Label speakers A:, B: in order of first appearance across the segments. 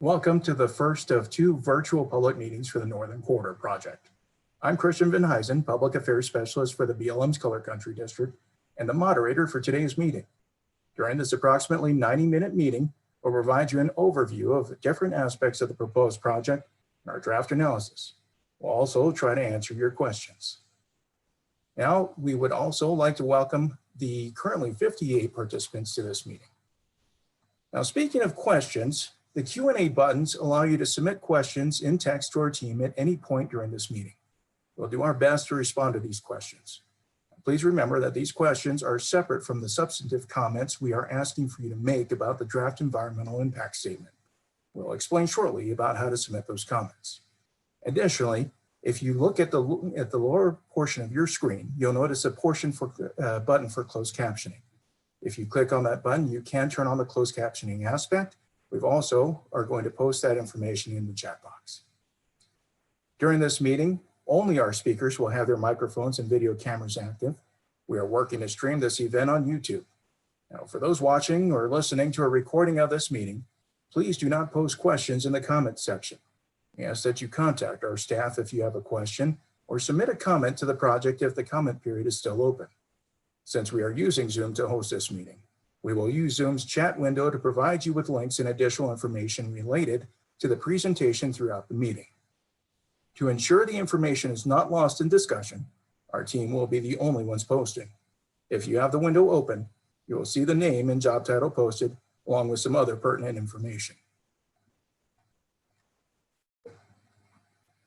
A: Welcome to the first of two virtual public meetings for the Northern Corridor Project. I'm Christian Van Huysen, Public Affairs Specialist for the BLM's Color Country District and the moderator for today's meeting. During this approximately 90-minute meeting, we'll provide you an overview of the different aspects of the proposed project and our draft analysis. We'll also try to answer your questions. Now, we would also like to welcome the currently 58 participants to this meeting. Now, speaking of questions, the Q&A buttons allow you to submit questions in text to our team at any point during this meeting. We'll do our best to respond to these questions. Please remember that these questions are separate from the substantive comments we are asking for you to make about the draft environmental impact statement. We'll explain shortly about how to submit those comments. Additionally, if you look at the lower portion of your screen, you'll notice a button for closed captioning. If you click on that button, you can turn on the closed captioning aspect. We've also are going to post that information in the chat box. During this meeting, only our speakers will have their microphones and video cameras active. We are working to stream this event on YouTube. Now, for those watching or listening to a recording of this meeting, please do not post questions in the comments section. We ask that you contact our staff if you have a question or submit a comment to the project if the comment period is still open. Since we are using Zoom to host this meeting, we will use Zoom's chat window to provide you with links and additional information related to the presentation throughout the meeting. To ensure the information is not lost in discussion, our team will be the only ones posting. If you have the window open, you will see the name and job title posted along with some other pertinent information.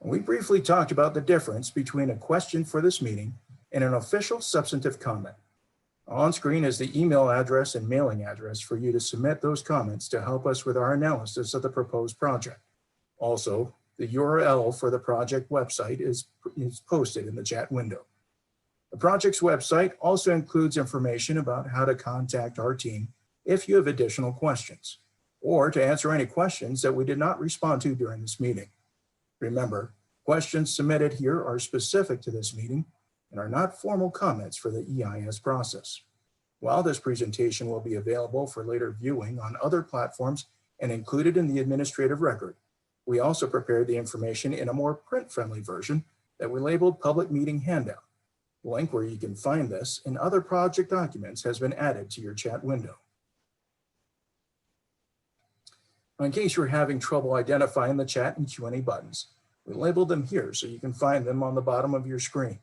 A: We briefly talked about the difference between a question for this meeting and an official substantive comment. On screen is the email address and mailing address for you to submit those comments to help us with our analysis of the proposed project. Also, the URL for the project website is posted in the chat window. The project's website also includes information about how to contact our team if you have additional questions, or to answer any questions that we did not respond to during this meeting. Remember, questions submitted here are specific to this meeting and are not formal comments for the EIS process. While this presentation will be available for later viewing on other platforms and included in the administrative record, we also prepared the information in a more print-friendly version that we labeled Public Meeting Handout. The link where you can find this and other project documents has been added to your chat window. In case you're having trouble identifying the chat and Q&A buttons, we labeled them here so you can find them on the bottom of your screen.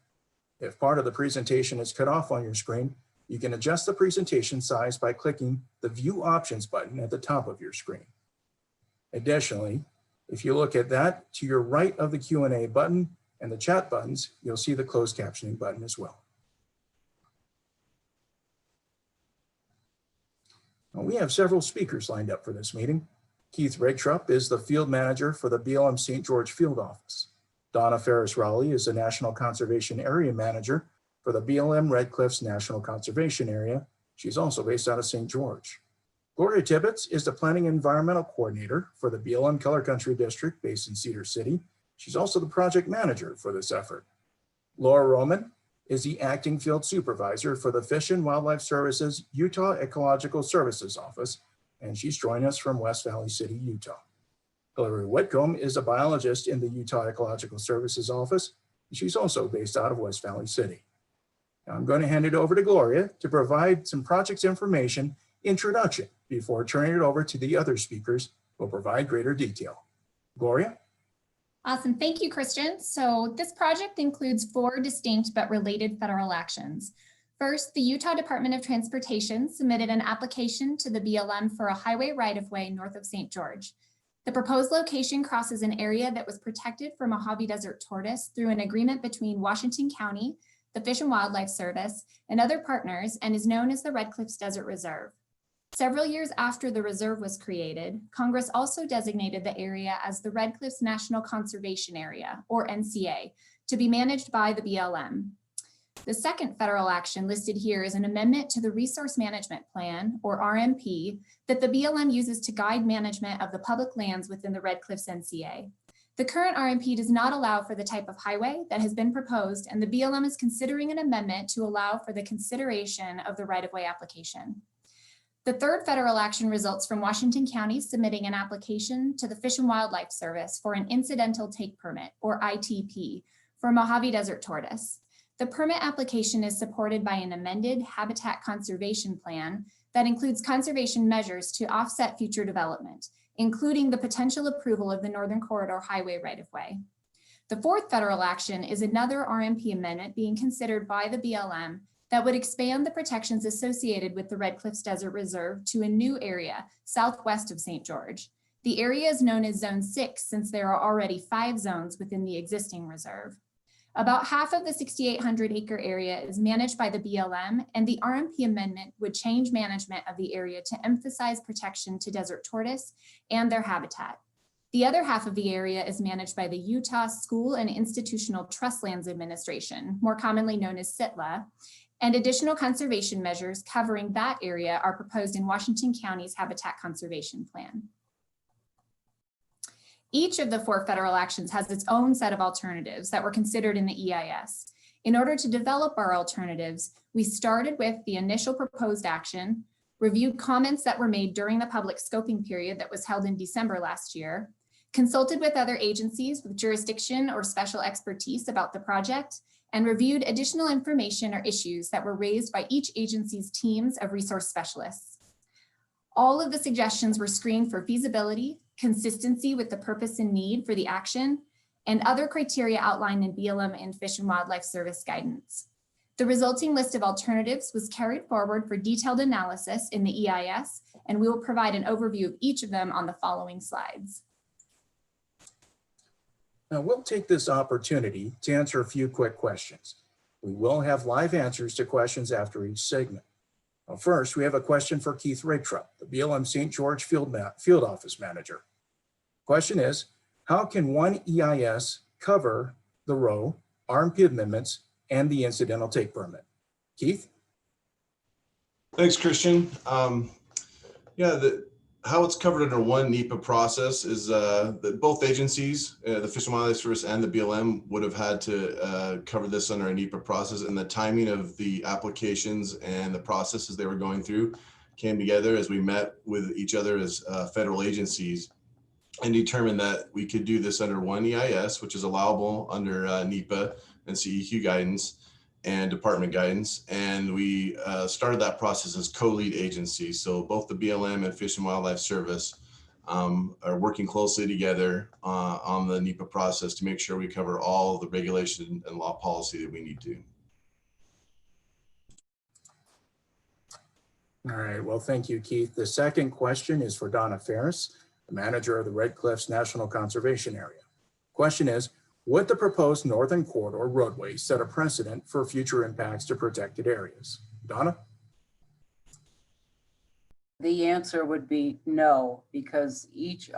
A: If part of the presentation is cut off on your screen, you can adjust the presentation size by clicking the View Options button at the top of your screen. Additionally, if you look at that to your right of the Q&A button and the chat buttons, you'll see the closed captioning button as well. Now, we have several speakers lined up for this meeting. Keith Regtrup is the field manager for the BLM St. George Field Office. Donna Ferris-Rowley is the National Conservation Area Manager for the BLM Red Cliffs National Conservation Area. She's also based out of St. George. Gloria Tibbetts is the Planning Environmental Coordinator for the BLM Color Country District based in Cedar City. She's also the project manager for this effort. Laura Roman is the Acting Field Supervisor for the Fish and Wildlife Services Utah Ecological Services Office, and she's joining us from West Valley City, Utah. Hillary Whitcomb is a biologist in the Utah Ecological Services Office, and she's also based out of West Valley City. Now I'm going to hand it over to Gloria to provide some project information introduction before turning it over to the other speakers who will provide greater detail. Gloria?
B: Awesome, thank you, Christian. So this project includes 4 distinct but related federal actions. First, the Utah Department of Transportation submitted an application to the BLM for a highway right-of-way north of St. George. The proposed location crosses an area that was protected for Mojave Desert tortoise through an agreement between Washington County, the Fish and Wildlife Service, and other partners, and is known as the Red Cliffs Desert Reserve. Several years after the reserve was created, Congress also designated the area as the Red Cliffs National Conservation Area, or NCA, to be managed by the BLM. The second federal action listed here is an amendment to the Resource Management Plan, or RMP, that the BLM uses to guide management of the public lands within the Red Cliffs NCA. The current RMP does not allow for the type of highway that has been proposed, and the BLM is considering an amendment to allow for the consideration of the right-of-way application. The third federal action results from Washington County submitting an application to the Fish and Wildlife Service for an Incidental Take Permit, or ITP, for Mojave Desert tortoise. The permit application is supported by an amended habitat conservation plan that includes conservation measures to offset future development, including the potential approval of the Northern Corridor Highway right-of-way. The fourth federal action is another RMP amendment being considered by the BLM that would expand the protections associated with the Red Cliffs Desert Reserve to a new area southwest of St. George. The area is known as Zone 6 since there are already 5 zones within the existing reserve. About half of the 6,800-acre area is managed by the BLM, and the RMP amendment would change management of the area to emphasize protection to desert tortoise and their habitat. The other half of the area is managed by the Utah School and Institutional Trust Lands Administration, more commonly known as SITLA, and additional conservation measures covering that area are proposed in Washington County's Habitat Conservation Plan. Each of the 4 federal actions has its own set of alternatives that were considered in the EIS. In order to develop our alternatives, we started with the initial proposed action, reviewed comments that were made during the public scoping period that was held in December last year, consulted with other agencies with jurisdiction or special expertise about the project, and reviewed additional information or issues that were raised by each agency's teams of resource specialists. All of the suggestions were screened for feasibility, consistency with the purpose and need for the action, and other criteria outlined in BLM and Fish and Wildlife Service guidance. The resulting list of alternatives was carried forward for detailed analysis in the EIS, and we will provide an overview of each of them on the following slides.
A: Now we'll take this opportunity to answer a few quick questions. We will have live answers to questions after each segment. Well, first, we have a question for Keith Raetrup, the BLM St. George Field Office Manager. Question is, how can one EIS cover the row, RMP amendments, and the incidental take permit? Keith?
C: Thanks, Christian. How it's covered under one NEPA process is that both agencies, the Fish and Wildlife Service and the BLM, would have had to cover this under a NEPA process, and the timing of the applications and the processes they were going through came together as we met with each other as federal agencies and determined that we could do this under one EIS, which is allowable under NEPA and CEQ guidance and department guidance. And we started that process as co-lead agencies. So both the BLM and Fish and Wildlife Service are working closely together on the NEPA process to make sure we cover all the regulation and law policy that we need to.
A: All right, well, thank you, Keith. The second question is for Donna Ferris, the manager of the Red Cliffs National Conservation Area. Question is, would the proposed Northern Corridor roadway set a precedent for future impacts to protected areas? Donna?
D: The answer would be no, because each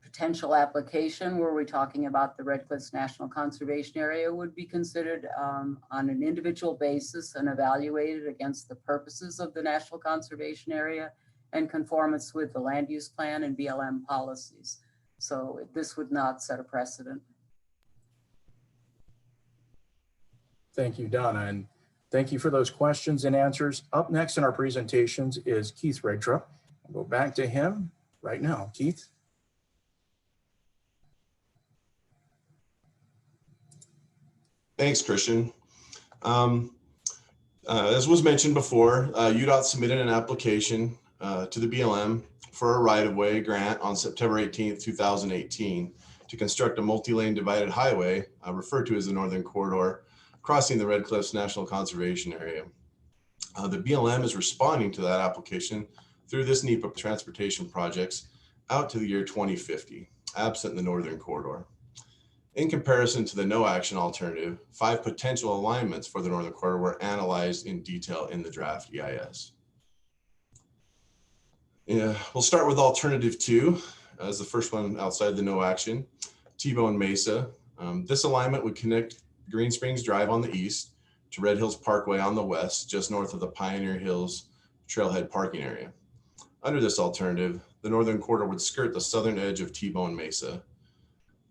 D: potential application where we're talking about the Red Cliffs National Conservation Area would be considered on an individual basis and evaluated against the purposes of the National Conservation Area and conformance with the land use plan and BLM policies. So this would not set a precedent.
A: Thank you, Donna, and thank you for those questions and answers. Up next in our presentations is Keith Raetrup. I'll go back to him right now. Keith?
C: Thanks, Christian. As was mentioned before, UDOT submitted an application to the BLM for a right-of-way grant on September 18th, 2018 to construct a multi-lane divided highway referred to as the Northern Corridor, crossing the Red Cliffs National Conservation Area. The BLM is responding to that application through this NEPA transportation projects out to the year 2050, absent the Northern Corridor. In comparison to the no action alternative, 5 potential alignments for the Northern Corridor were analyzed in detail in the draft EIS. We'll start with alternative 2 as the first one outside the no action, T-Bone Mesa. This alignment would connect Green Springs Drive on the east to Red Hills Parkway on the west, just north of the Pioneer Hills Trailhead parking area. Under this alternative, the Northern Corridor would skirt the southern edge of T-Bone Mesa.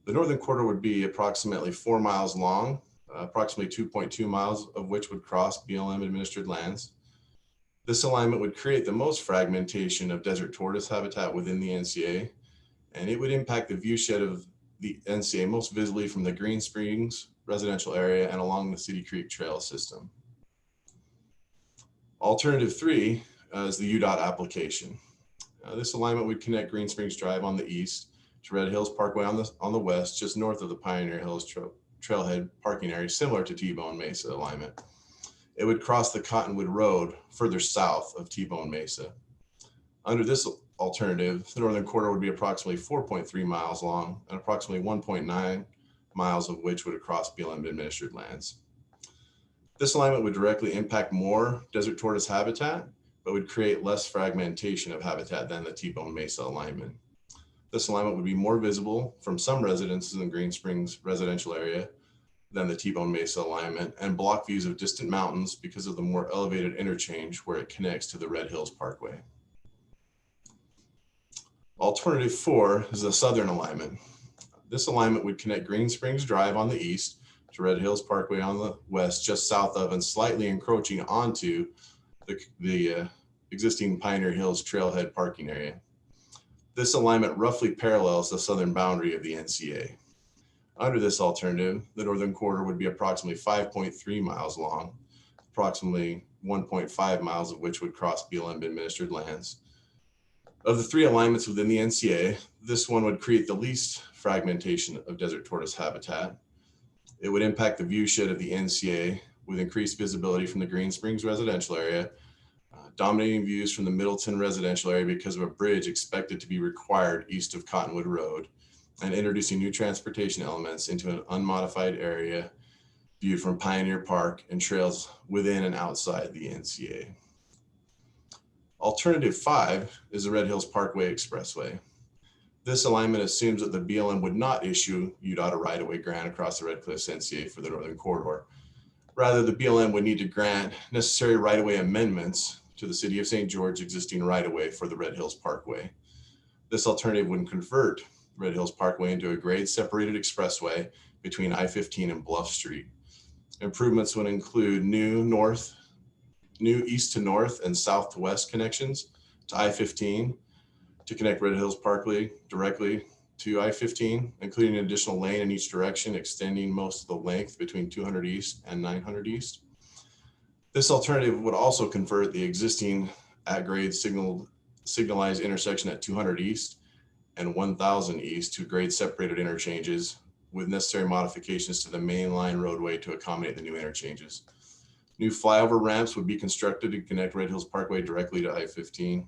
C: The Northern Corridor would be approximately 4 miles long, approximately 2.2 miles of which would cross BLM administered lands. This alignment would create the most fragmentation of desert tortoise habitat within the NCA, and it would impact the viewshed of the NCA most visibly from the Green Springs residential area and along the City Creek Trail system. Alternative 3 is the UDOT application. This alignment would connect Green Springs Drive on the east to Red Hills Parkway on the west, just north of the Pioneer Hills Trailhead parking area, similar to T-Bone Mesa alignment. It would cross the Cottonwood Road further south of T-Bone Mesa. Under this alternative, the northern corridor would be approximately 4.3 miles long and approximately 1.9 miles of which would cross BLM administered lands. This alignment would directly impact more desert tortoise habitat, but would create less fragmentation of habitat than the T-Bone Mesa alignment. This alignment would be more visible from some residences in the Green Springs residential area than the T-Bone Mesa alignment, and block views of distant mountains because of the more elevated interchange where it connects to the Red Hills Parkway. Alternative 4 is the southern alignment. This alignment would connect Green Springs Drive on the east to Red Hills Parkway on the west, just south of and slightly encroaching onto the existing Pioneer Hills Trailhead parking area. This alignment roughly parallels the southern boundary of the NCA. Under this alternative, the northern corridor would be approximately 5.3 miles long, approximately 1.5 miles of which would cross BLM administered lands. Of the 3 alignments within the NCA, this one would create the least fragmentation of desert tortoise habitat. It would impact the viewshed of the NCA with increased visibility from the Green Springs residential area, dominating views from the Middleton residential area because of a bridge expected to be required east of Cottonwood Road, and introducing new transportation elements into an unmodified area viewed from Pioneer Park and trails within and outside the NCA. Alternative 5 is the Red Hills Parkway Expressway. This alignment assumes that the BLM would not issue UDOT a right-of-way grant across the Red Cliffs NCA for the northern corridor. Rather, the BLM would need to grant necessary right-of-way amendments to the City of St. George existing right-of-way for the Red Hills Parkway. This alternative would convert Red Hills Parkway into a grade-separated expressway between I-15 and Bluff Street. Improvements would include new east to north and south to west connections to I-15 to connect Red Hills Parkway directly to I-15, including an additional lane in each direction, extending most of the length between 200 East and 900 East. This alternative would also convert the existing at-grade signalized intersection at 200 East and 1000 East to grade separated interchanges with necessary modifications to the main line roadway to accommodate the new interchanges. New flyover ramps would be constructed to connect Red Hills Parkway directly to I-15.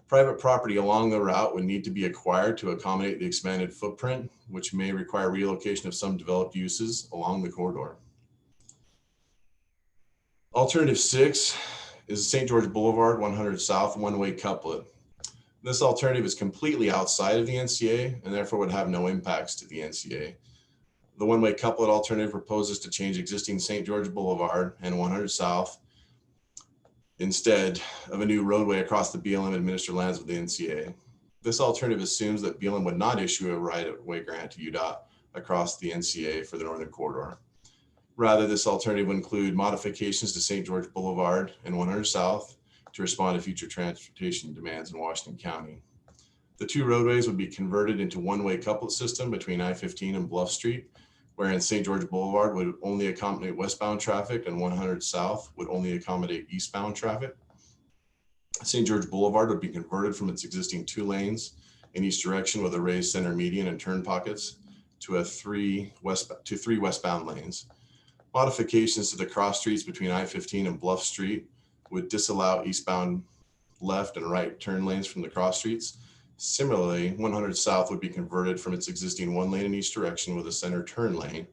C: Private property along the route would need to be acquired to accommodate the expanded footprint, which may require relocation of some developed uses along the corridor. Alternative 6 is St. George Boulevard 100 South one-way couplet. This alternative is completely outside of the NCA and therefore would have no impacts to the NCA. The one-way couplet alternative proposes to change existing St. George Boulevard and 100 South instead of a new roadway across the BLM administered lands of the NCA. This alternative assumes that BLM would not issue a right-of-way grant to UDOT across the NCA for the northern corridor. Rather, this alternative would include modifications to St. George Boulevard and 100 South to respond to future transportation demands in Washington County. The 2 roadways would be converted into one-way couplet system between I-15 and Bluff Street, wherein St. George Boulevard would only accommodate westbound traffic and 100 South would only accommodate eastbound traffic. St. George Boulevard would be converted from its existing 2 lanes in each direction with a raised center median and turn pockets to 3 westbound lanes. Modifications to the cross streets between I-15 and Bluff Street would disallow eastbound left and right turn lanes from the cross streets. Similarly, 100 South would be converted from its existing 1 lane in each direction with a center turn lane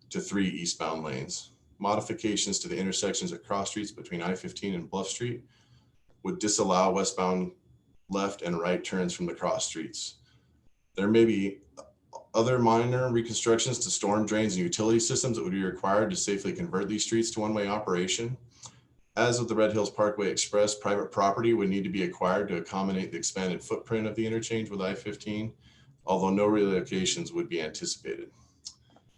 C: to 3 eastbound lanes. Modifications to the intersections at cross streets between I-15 and Bluff Street would disallow westbound left and right turns from the cross streets. There may be other minor reconstructions to storm drains and utility systems that would be required to safely convert these streets to one-way operation. As with the Red Hills Parkway Express, private property would need to be acquired to accommodate the expanded footprint of the interchange with I-15, although no relocations would be anticipated.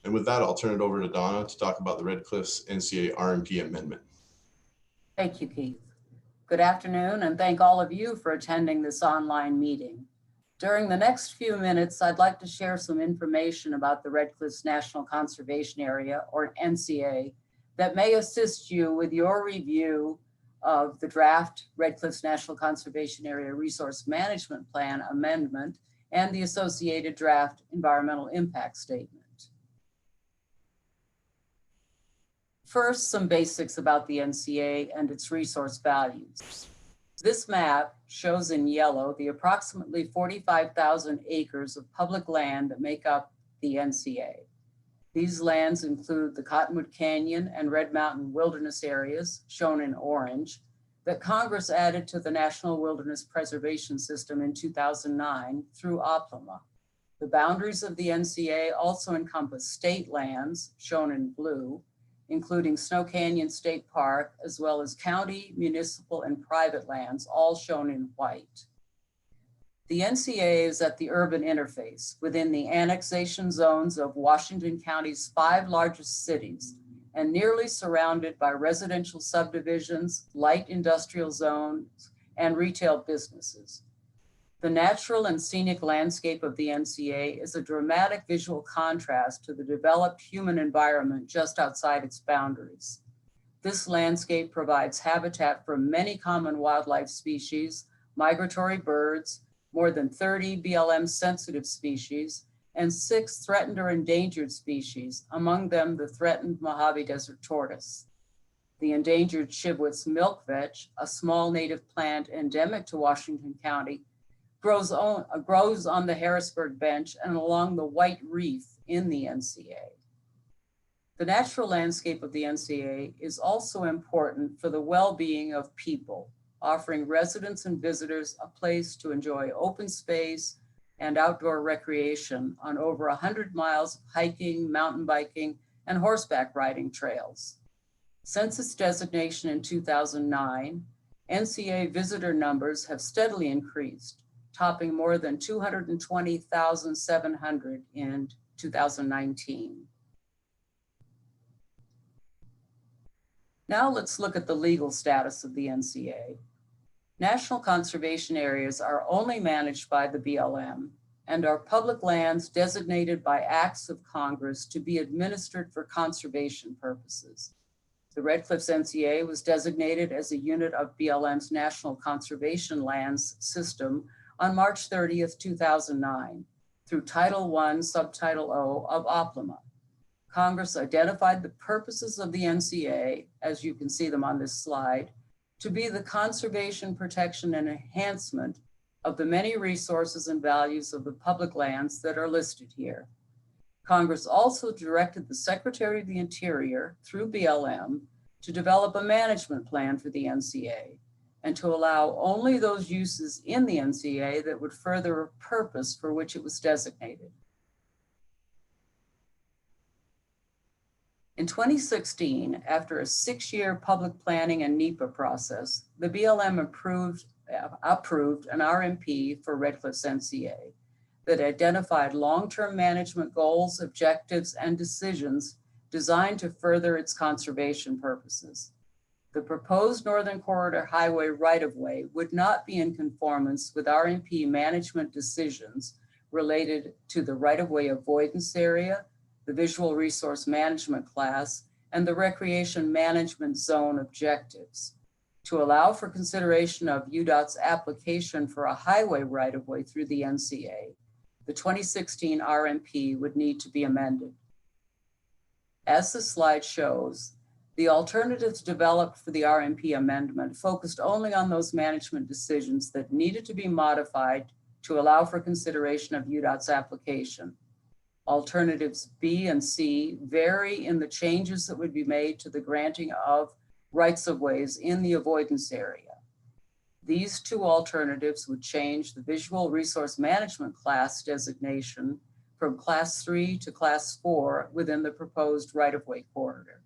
C: And with that, I'll turn it over to Donna to talk about the Red Cliffs NCA RMP amendment.
D: Thank you, Keith. Good afternoon, and thank all of you for attending this online meeting. During the next few minutes, I'd like to share some information about the Red Cliffs National Conservation Area, or NCA, that may assist you with your review of the draft Red Cliffs National Conservation Area Resource Management Plan amendment and the associated draft environmental impact statement. First, some basics about the NCA and its resource values. This map shows in yellow the approximately 45,000 acres of public land that make up the NCA. These lands include the Cottonwood Canyon and Red Mountain Wilderness areas, shown in orange, that Congress added to the National Wilderness Preservation System in 2009 through OPLMA. The boundaries of the NCA also encompass state lands, shown in blue, including Snow Canyon State Park, as well as county, municipal, and private lands, all shown in white. The NCA is at the urban interface within the annexation zones of Washington County's 5 largest cities and nearly surrounded by residential subdivisions, light industrial zones, and retail businesses. The natural and scenic landscape of the NCA is a dramatic visual contrast to the developed human environment just outside its boundaries. This landscape provides habitat for many common wildlife species, migratory birds, more than 30 BLM sensitive species, and 6 threatened or endangered species, among them the threatened Mojave desert tortoise. The endangered Chibwitz milkvetch, a small native plant endemic to Washington County, grows on the Harrisburg Bench and along the White Reef in the NCA. The natural landscape of the NCA is also important for the well-being of people, offering residents and visitors a place to enjoy open space and outdoor recreation on over 100 miles of hiking, mountain biking, and horseback riding trails. Since its designation in 2009, NCA visitor numbers have steadily increased, topping more than 220,700 in 2019. Now let's look at the legal status of the NCA. National conservation areas are only managed by the BLM and are public lands designated by acts of Congress to be administered for conservation purposes. The Red Cliffs NCA was designated as a unit of BLM's National Conservation Lands System on March 30th, 2009, through Title I, Subtitle O of OPLMA. Congress identified the purposes of the NCA, as you can see them on this slide, to be the conservation, protection, and enhancement of the many resources and values of the public lands that are listed here. Congress also directed the Secretary of the Interior, through BLM, to develop a management plan for the NCA and to allow only those uses in the NCA that would further a purpose for which it was designated. In 2016, after a 6-year public planning and NEPA process, the BLM approved an RMP for Red Cliffs NCA that identified long-term management goals, objectives, and decisions designed to further its conservation purposes. The proposed Northern Corridor Highway right-of-way would not be in conformance with RMP management decisions related to the right-of-way avoidance area, the visual resource management class, and the recreation management zone objectives. To allow for consideration of UDOT's application for a highway right-of-way through the NCA, the 2016 RMP would need to be amended. As the slide shows, the alternatives developed for the RMP amendment focused only on those management decisions that needed to be modified to allow for consideration of UDOT's application. Alternatives B and C vary in the changes that would be made to the granting of rights-of-ways in the avoidance area. These 2 alternatives would change the visual resource management class designation from Class 3 to Class 4 within the proposed right-of-way corridor.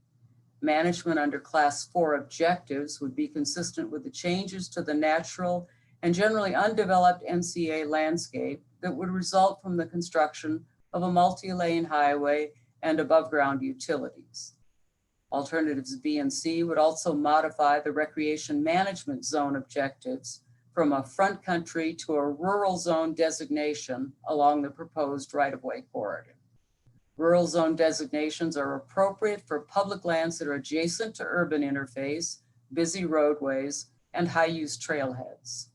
D: Management under Class 4 objectives would be consistent with the changes to the natural and generally undeveloped NCA landscape that would result from the construction of a multi-lane highway and above-ground utilities. Alternatives B and C would also modify the recreation management zone objectives from a front country to a rural zone designation along the proposed right-of-way corridor. Rural zone designations are appropriate for public lands that are adjacent to urban interface, busy roadways, and high-use trailheads.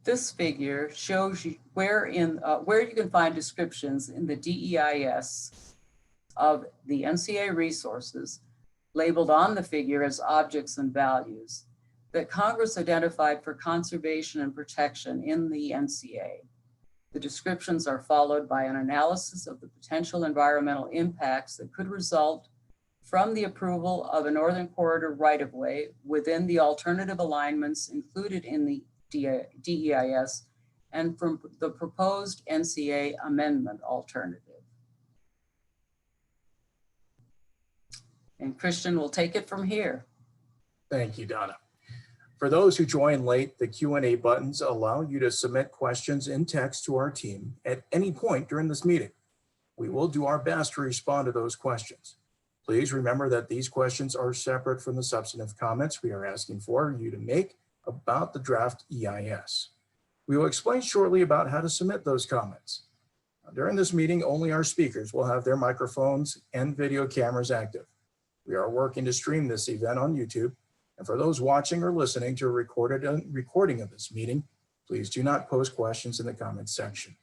D: This figure shows you where you can find descriptions in the DEIS of the NCA resources labeled on the figure as objects and values that Congress identified for conservation and protection in the NCA. The descriptions are followed by an analysis of the potential environmental impacts that could result from the approval of a Northern Corridor right-of-way within the alternative alignments included in the DEIS and from the proposed NCA amendment alternative. And Christian will take it from here.
A: Thank you, Donna. For those who joined late, the Q&A buttons allow you to submit questions in text to our team at any point during this meeting. We will do our best to respond to those questions. Please remember that these questions are separate from the substantive comments we are asking for you to make about the draft EIS. We will explain shortly about how to submit those comments. During this meeting, only our speakers will have their microphones and video cameras active. We are working to stream this event on YouTube, and for those watching or listening to a recording of this meeting, please do not post questions in the comments section.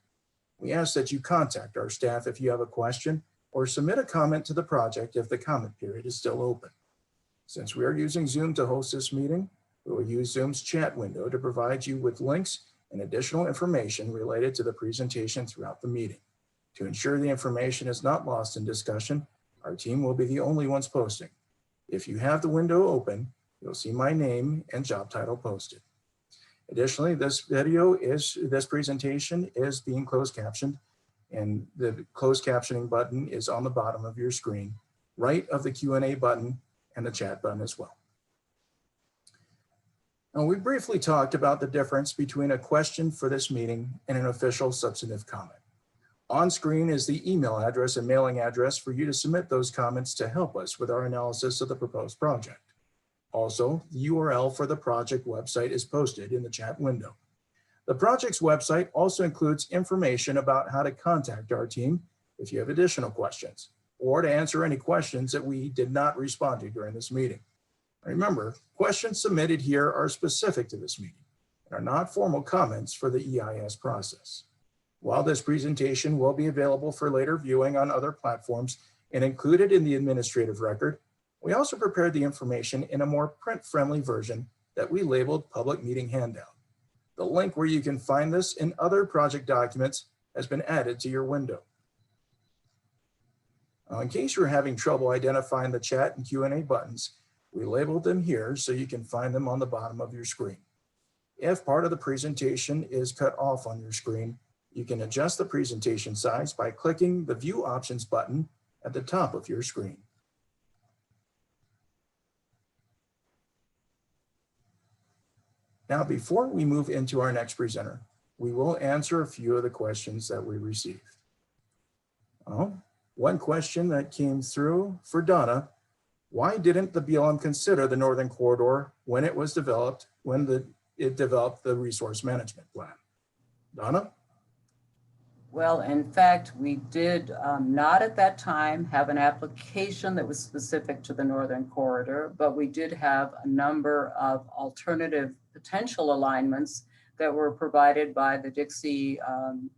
A: We ask that you contact our staff if you have a question or submit a comment to the project if the comment period is still open. Since we are using Zoom to host this meeting, we will use Zoom's chat window to provide you with links and additional information related to the presentation throughout the meeting. To ensure the information is not lost in discussion, our team will be the only ones posting. If you have the window open, you'll see my name and job title posted. Additionally, this presentation is being closed captioned, and the closed captioning button is on the bottom of your screen, right of the Q&A button and the chat button as well. Now, we briefly talked about the difference between a question for this meeting and an official substantive comment. On screen is the email address and mailing address for you to submit those comments to help us with our analysis of the proposed project. Also, the URL for the project website is posted in the chat window. The project's website also includes information about how to contact our team if you have additional questions, or to answer any questions that we did not respond to during this meeting. Remember, questions submitted here are specific to this meeting and are not formal comments for the EIS process. While this presentation will be available for later viewing on other platforms and included in the administrative record, we also prepared the information in a more print-friendly version that we labeled Public Meeting Handout. The link where you can find this and other project documents has been added to your window. In case you're having trouble identifying the chat and Q&A buttons, we labeled them here so you can find them on the bottom of your screen. If part of the presentation is cut off on your screen, you can adjust the presentation size by clicking the View Options button at the top of your screen. Now, before we move into our next presenter, we will answer a few of the questions that we received. One question that came through for Donna: why didn't the BLM consider the Northern Corridor when it was developed, it developed the resource management plan? Donna?
D: Well, in fact, we did not at that time have an application that was specific to the Northern Corridor, but we did have a number of alternative potential alignments that were provided by the Dixie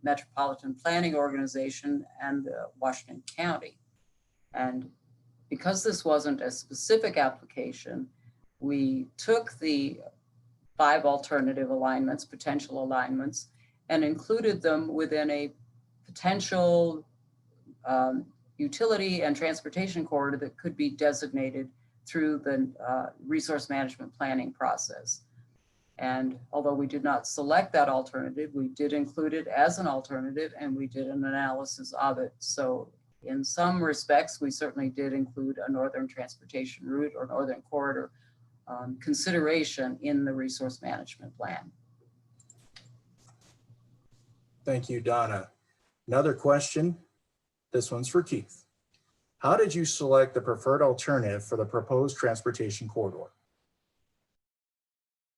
D: Metropolitan Planning Organization and Washington County. And because this wasn't a specific application, we took the 5 alternative alignments, potential alignments, and included them within a potential utility and transportation corridor that could be designated through the resource management planning process. And although we did not select that alternative, we did include it as an alternative and we did an analysis of it. So in some respects, we certainly did include a northern transportation route or northern corridor consideration in the resource management plan.
A: Thank you, Donna. Another question. This one's for Keith. How did you select the preferred alternative for the proposed transportation corridor?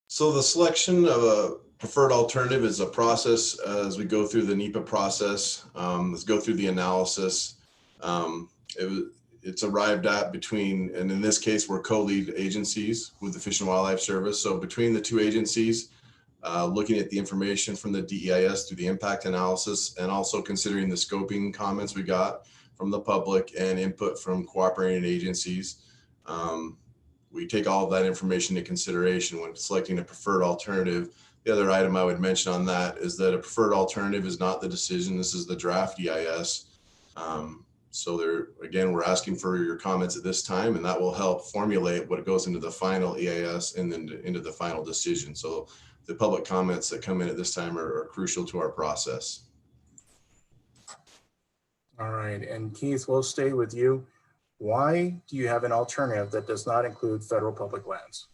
C: So the selection of a preferred alternative is a process as we go through the NEPA process. Let's go through the analysis. It's arrived at between, and in this case, we're co-lead agencies with the Fish and Wildlife Service. So between the two agencies, looking at the information from the DEIS through the impact analysis, and also considering the scoping comments we got from the public and input from cooperating agencies. We take all of that information into consideration when selecting a preferred alternative. The other item I would mention on that is that a preferred alternative is not the decision. This is the draft EIS. So there, again, we're asking for your comments at this time, and that will help formulate what goes into the final EIS and then into the final decision. So the public comments that come in at this time are crucial to our process.
A: All right, and Keith, we'll stay with you. Why do you have an alternative that does not include federal public lands?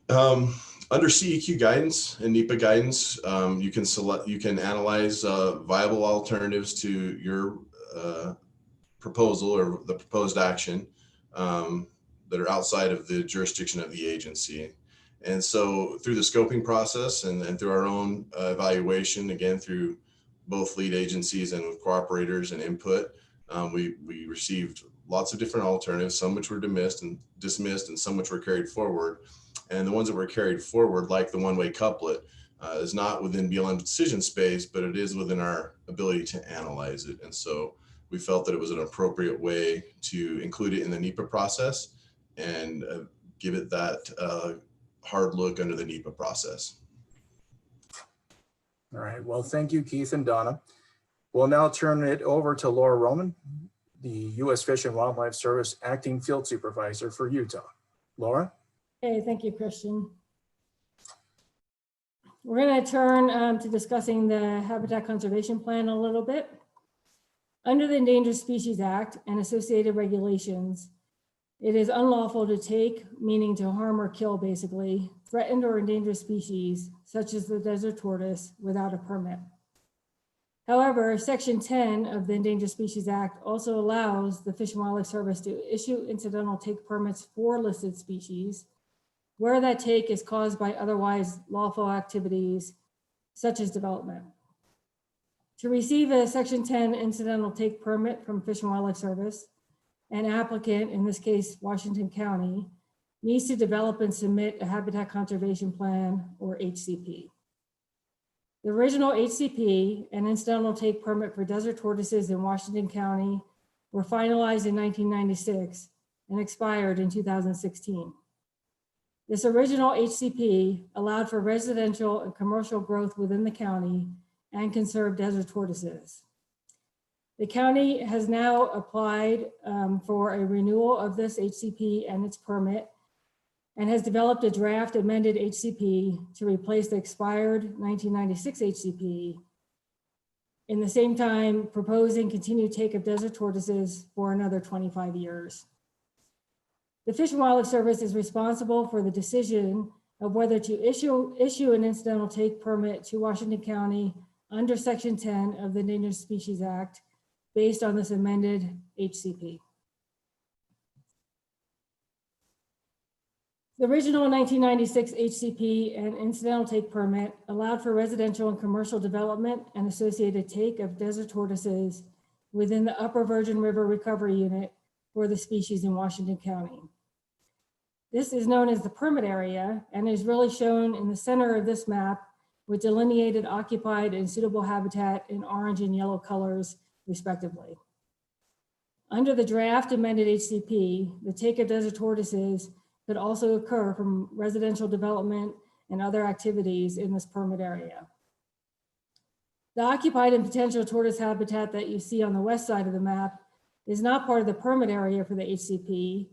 C: Under CEQ guidance and NEPA guidance, you can analyze viable alternatives to your proposal or the proposed action that are outside of the jurisdiction of the agency. And so through the scoping process and through our own evaluation, again, through both lead agencies and with cooperators and input, we received lots of different alternatives, some which were dismissed and some which were carried forward. And the ones that were carried forward, like the one-way couplet, is not within BLM decision space, but it is within our ability to analyze it. And so we felt that it was an appropriate way to include it in the NEPA process and give it that hard look under the NEPA process.
A: All right, well, thank you, Keith and Donna. We'll now turn it over to Laura Roman, the U.S. Fish and Wildlife Service Acting Field Supervisor for Utah. Laura?
E: Okay, thank you, Christian. We're going to turn to discussing the Habitat Conservation Plan a little bit. Under the Endangered Species Act and associated regulations, it is unlawful to take, meaning to harm or kill basically, threatened or endangered species, such as the desert tortoise, without a permit. However, Section 10 of the Endangered Species Act also allows the Fish and Wildlife Service to issue incidental take permits for listed species, where that take is caused by otherwise lawful activities, such as development. To receive a Section 10 incidental take permit from Fish and Wildlife Service, an applicant, in this case, Washington County, needs to develop and submit a Habitat Conservation Plan, or HCP. The original HCP and incidental take permit for desert tortoises in Washington County were finalized in 1996 and expired in 2016. This original HCP allowed for residential and commercial growth within the county and conserved desert tortoises. The county has now applied for a renewal of this HCP and its permit and has developed a draft amended HCP to replace the expired 1996 HCP. In the same time, proposing continued take of desert tortoises for another 25 years. The Fish and Wildlife Service is responsible for the decision of whether to issue an incidental take permit to Washington County under Section 10 of the Endangered Species Act based on this amended HCP. The original 1996 HCP and incidental take permit allowed for residential and commercial development and associated take of desert tortoises within the Upper Virgin River Recovery Unit for the species in Washington County. This is known as the permit area and is really shown in the center of this map with delineated occupied and suitable habitat in orange and yellow colors, respectively. Under the draft amended HCP, the take of desert tortoises could also occur from residential development and other activities in this permit area. The occupied and potential tortoise habitat that you see on the west side of the map is not part of the permit area for the HCP.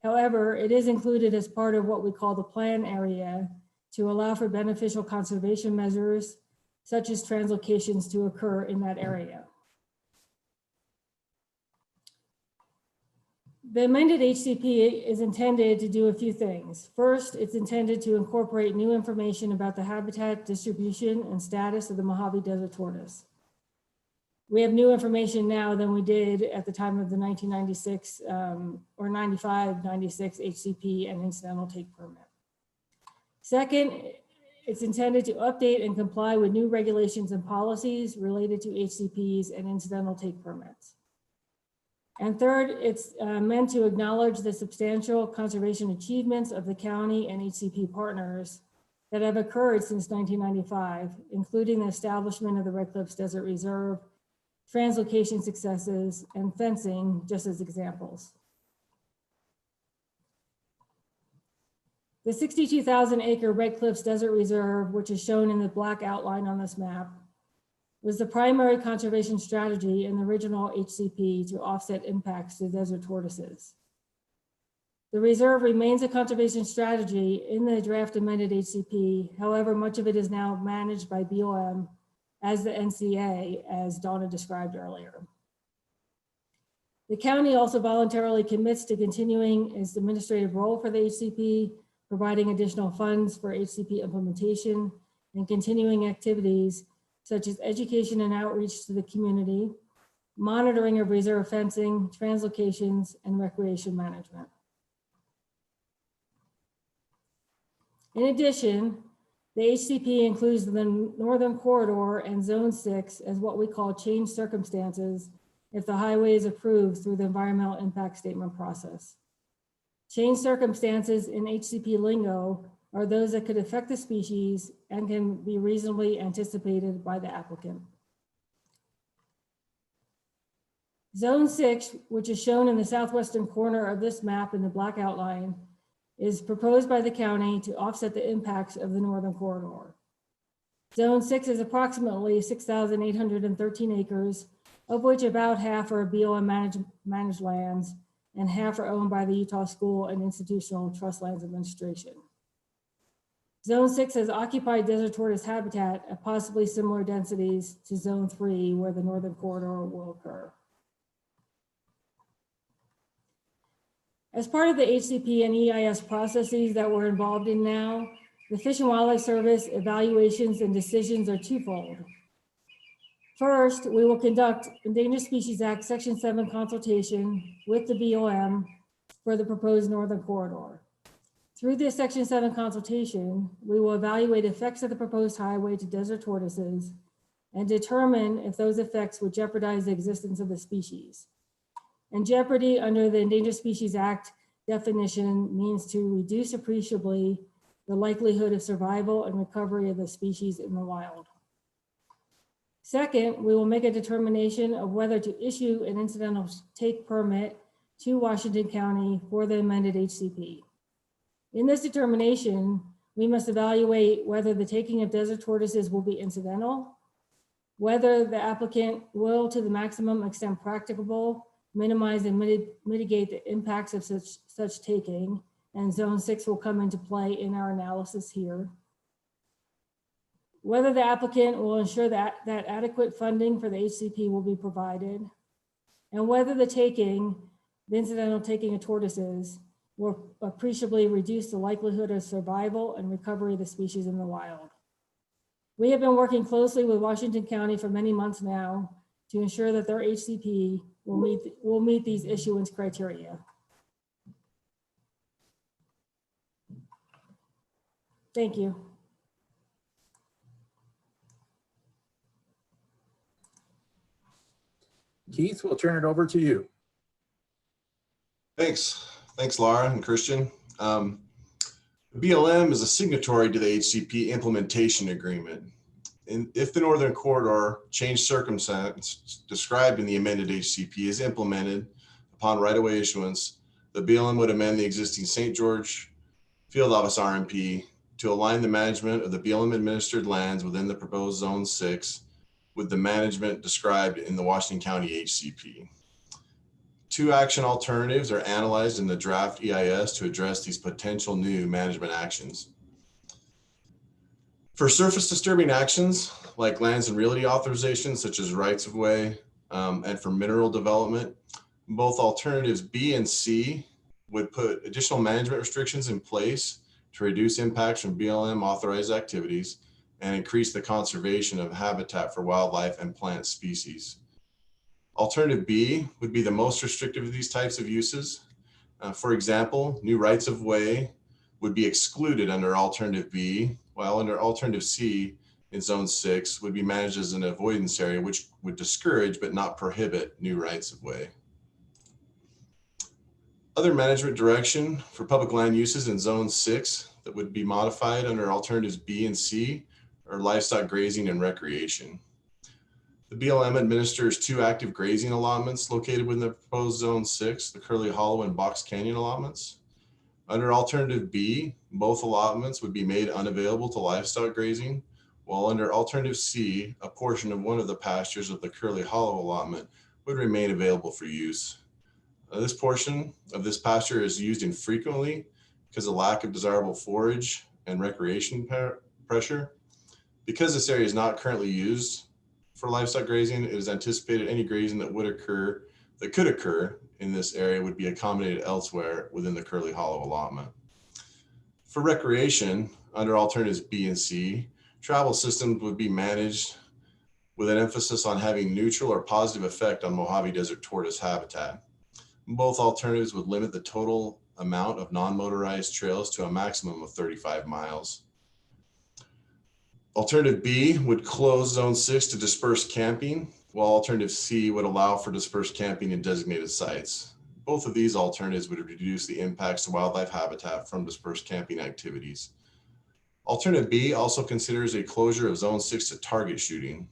E: However, it is included as part of what we call the plan area to allow for beneficial conservation measures, such as translocations, to occur in that area. The amended HCP is intended to do a few things. First, it's intended to incorporate new information about the habitat distribution and status of the Mojave Desert tortoise. We have new information now than we did at the time of the 1996 or 95-96 HCP and incidental take permit. Second, it's intended to update and comply with new regulations and policies related to HCPs and incidental take permits. And third, it's meant to acknowledge the substantial conservation achievements of the county and HCP partners that have occurred since 1995, including the establishment of the Red Cliffs Desert Reserve, translocation successes, and fencing, just as examples. The 62,000 acre Red Cliffs Desert Reserve, which is shown in the black outline on this map, was the primary conservation strategy in the original HCP to offset impacts to desert tortoises. The reserve remains a conservation strategy in the draft amended HCP. However, much of it is now managed by BLM as the NCA, as Donna described earlier. The county also voluntarily commits to continuing its administrative role for the HCP, providing additional funds for HCP implementation and continuing activities such as education and outreach to the community, monitoring of reserve fencing, translocations, and recreation management. In addition, the HCP includes the Northern Corridor and Zone 6 as what we call changed circumstances if the highway is approved through the environmental impact statement process. Changed circumstances in HCP lingo are those that could affect the species and can be reasonably anticipated by the applicant. Zone 6, which is shown in the southwestern corner of this map in the black outline, is proposed by the county to offset the impacts of the Northern Corridor. Zone 6 is approximately 6,813 acres, of which about half are BLM managed lands and half are owned by the Utah School and Institutional Trust Lands Administration. Zone 6 has occupied desert tortoise habitat at possibly similar densities to Zone 3, where the Northern Corridor will occur. As part of the HCP and EIS processes that we're involved in now, the Fish and Wildlife Service evaluations and decisions are twofold. First, we will conduct Endangered Species Act Section 7 consultation with the BLM for the proposed Northern Corridor. Through this Section 7 consultation, we will evaluate effects of the proposed highway to desert tortoises and determine if those effects would jeopardize the existence of the species. And jeopardy under the Endangered Species Act definition means to reduce appreciably the likelihood of survival and recovery of the species in the wild. Second, we will make a determination of whether to issue an incidental take permit to Washington County for the amended HCP. In this determination, we must evaluate whether the taking of desert tortoises will be incidental, whether the applicant will, to the maximum extent practicable, minimize and mitigate the impacts of such taking, and Zone 6 will come into play in our analysis here. Whether the applicant will ensure that adequate funding for the HCP will be provided, and whether the incidental taking of tortoises will appreciably reduce the likelihood of survival and recovery of the species in the wild. We have been working closely with Washington County for many months now to ensure that their HCP will meet these issuance criteria. Thank you.
A: Keith, we'll turn it over to you.
C: Thanks, Laura and Christian. BLM is a signatory to the HCP implementation agreement. And if the Northern Corridor changed circumstance described in the amended HCP is implemented upon right-of-way issuance, the BLM would amend the existing St. George Field Office RMP to align the management of the BLM administered lands within the proposed Zone 6 with the management described in the Washington County HCP. Two action alternatives are analyzed in the draft EIS to address these potential new management actions. For surface disturbing actions like lands and realty authorizations, such as rights of way, and for mineral development, Both alternatives B and C would put additional management restrictions in place to reduce impacts from BLM authorized activities and increase the conservation of habitat for wildlife and plant species. Alternative B would be the most restrictive of these types of uses. For example, new rights of way would be excluded under alternative B, while under alternative C in zone 6 would be managed as an avoidance area, which would discourage but not prohibit new rights of way. Other management direction for public land uses in zone 6 that would be modified under alternatives B and C are livestock grazing and recreation. The BLM administers 2 active grazing allotments located within the proposed zone 6, the Curly Hollow and Box Canyon allotments. Under alternative B, both allotments would be made unavailable to livestock grazing, while under alternative C, a portion of one of the pastures of the Curly Hollow allotment would remain available for use. This portion of this pasture is used infrequently because of lack of desirable forage and recreation pressure. Because this area is not currently used for livestock grazing, it is anticipated any grazing that could occur in this area would be accommodated elsewhere within the Curly Hollow allotment. For recreation, under alternatives B and C, travel systems would be managed with an emphasis on having neutral or positive effect on Mojave Desert tortoise habitat. Both alternatives would limit the total amount of non-motorized trails to a maximum of 35 miles. Alternative B would close zone 6 to dispersed camping, while alternative C would allow for dispersed camping in designated sites. Both of these alternatives would reduce the impacts to wildlife habitat from dispersed camping activities. Alternative B also considers a closure of zone 6 to target shooting.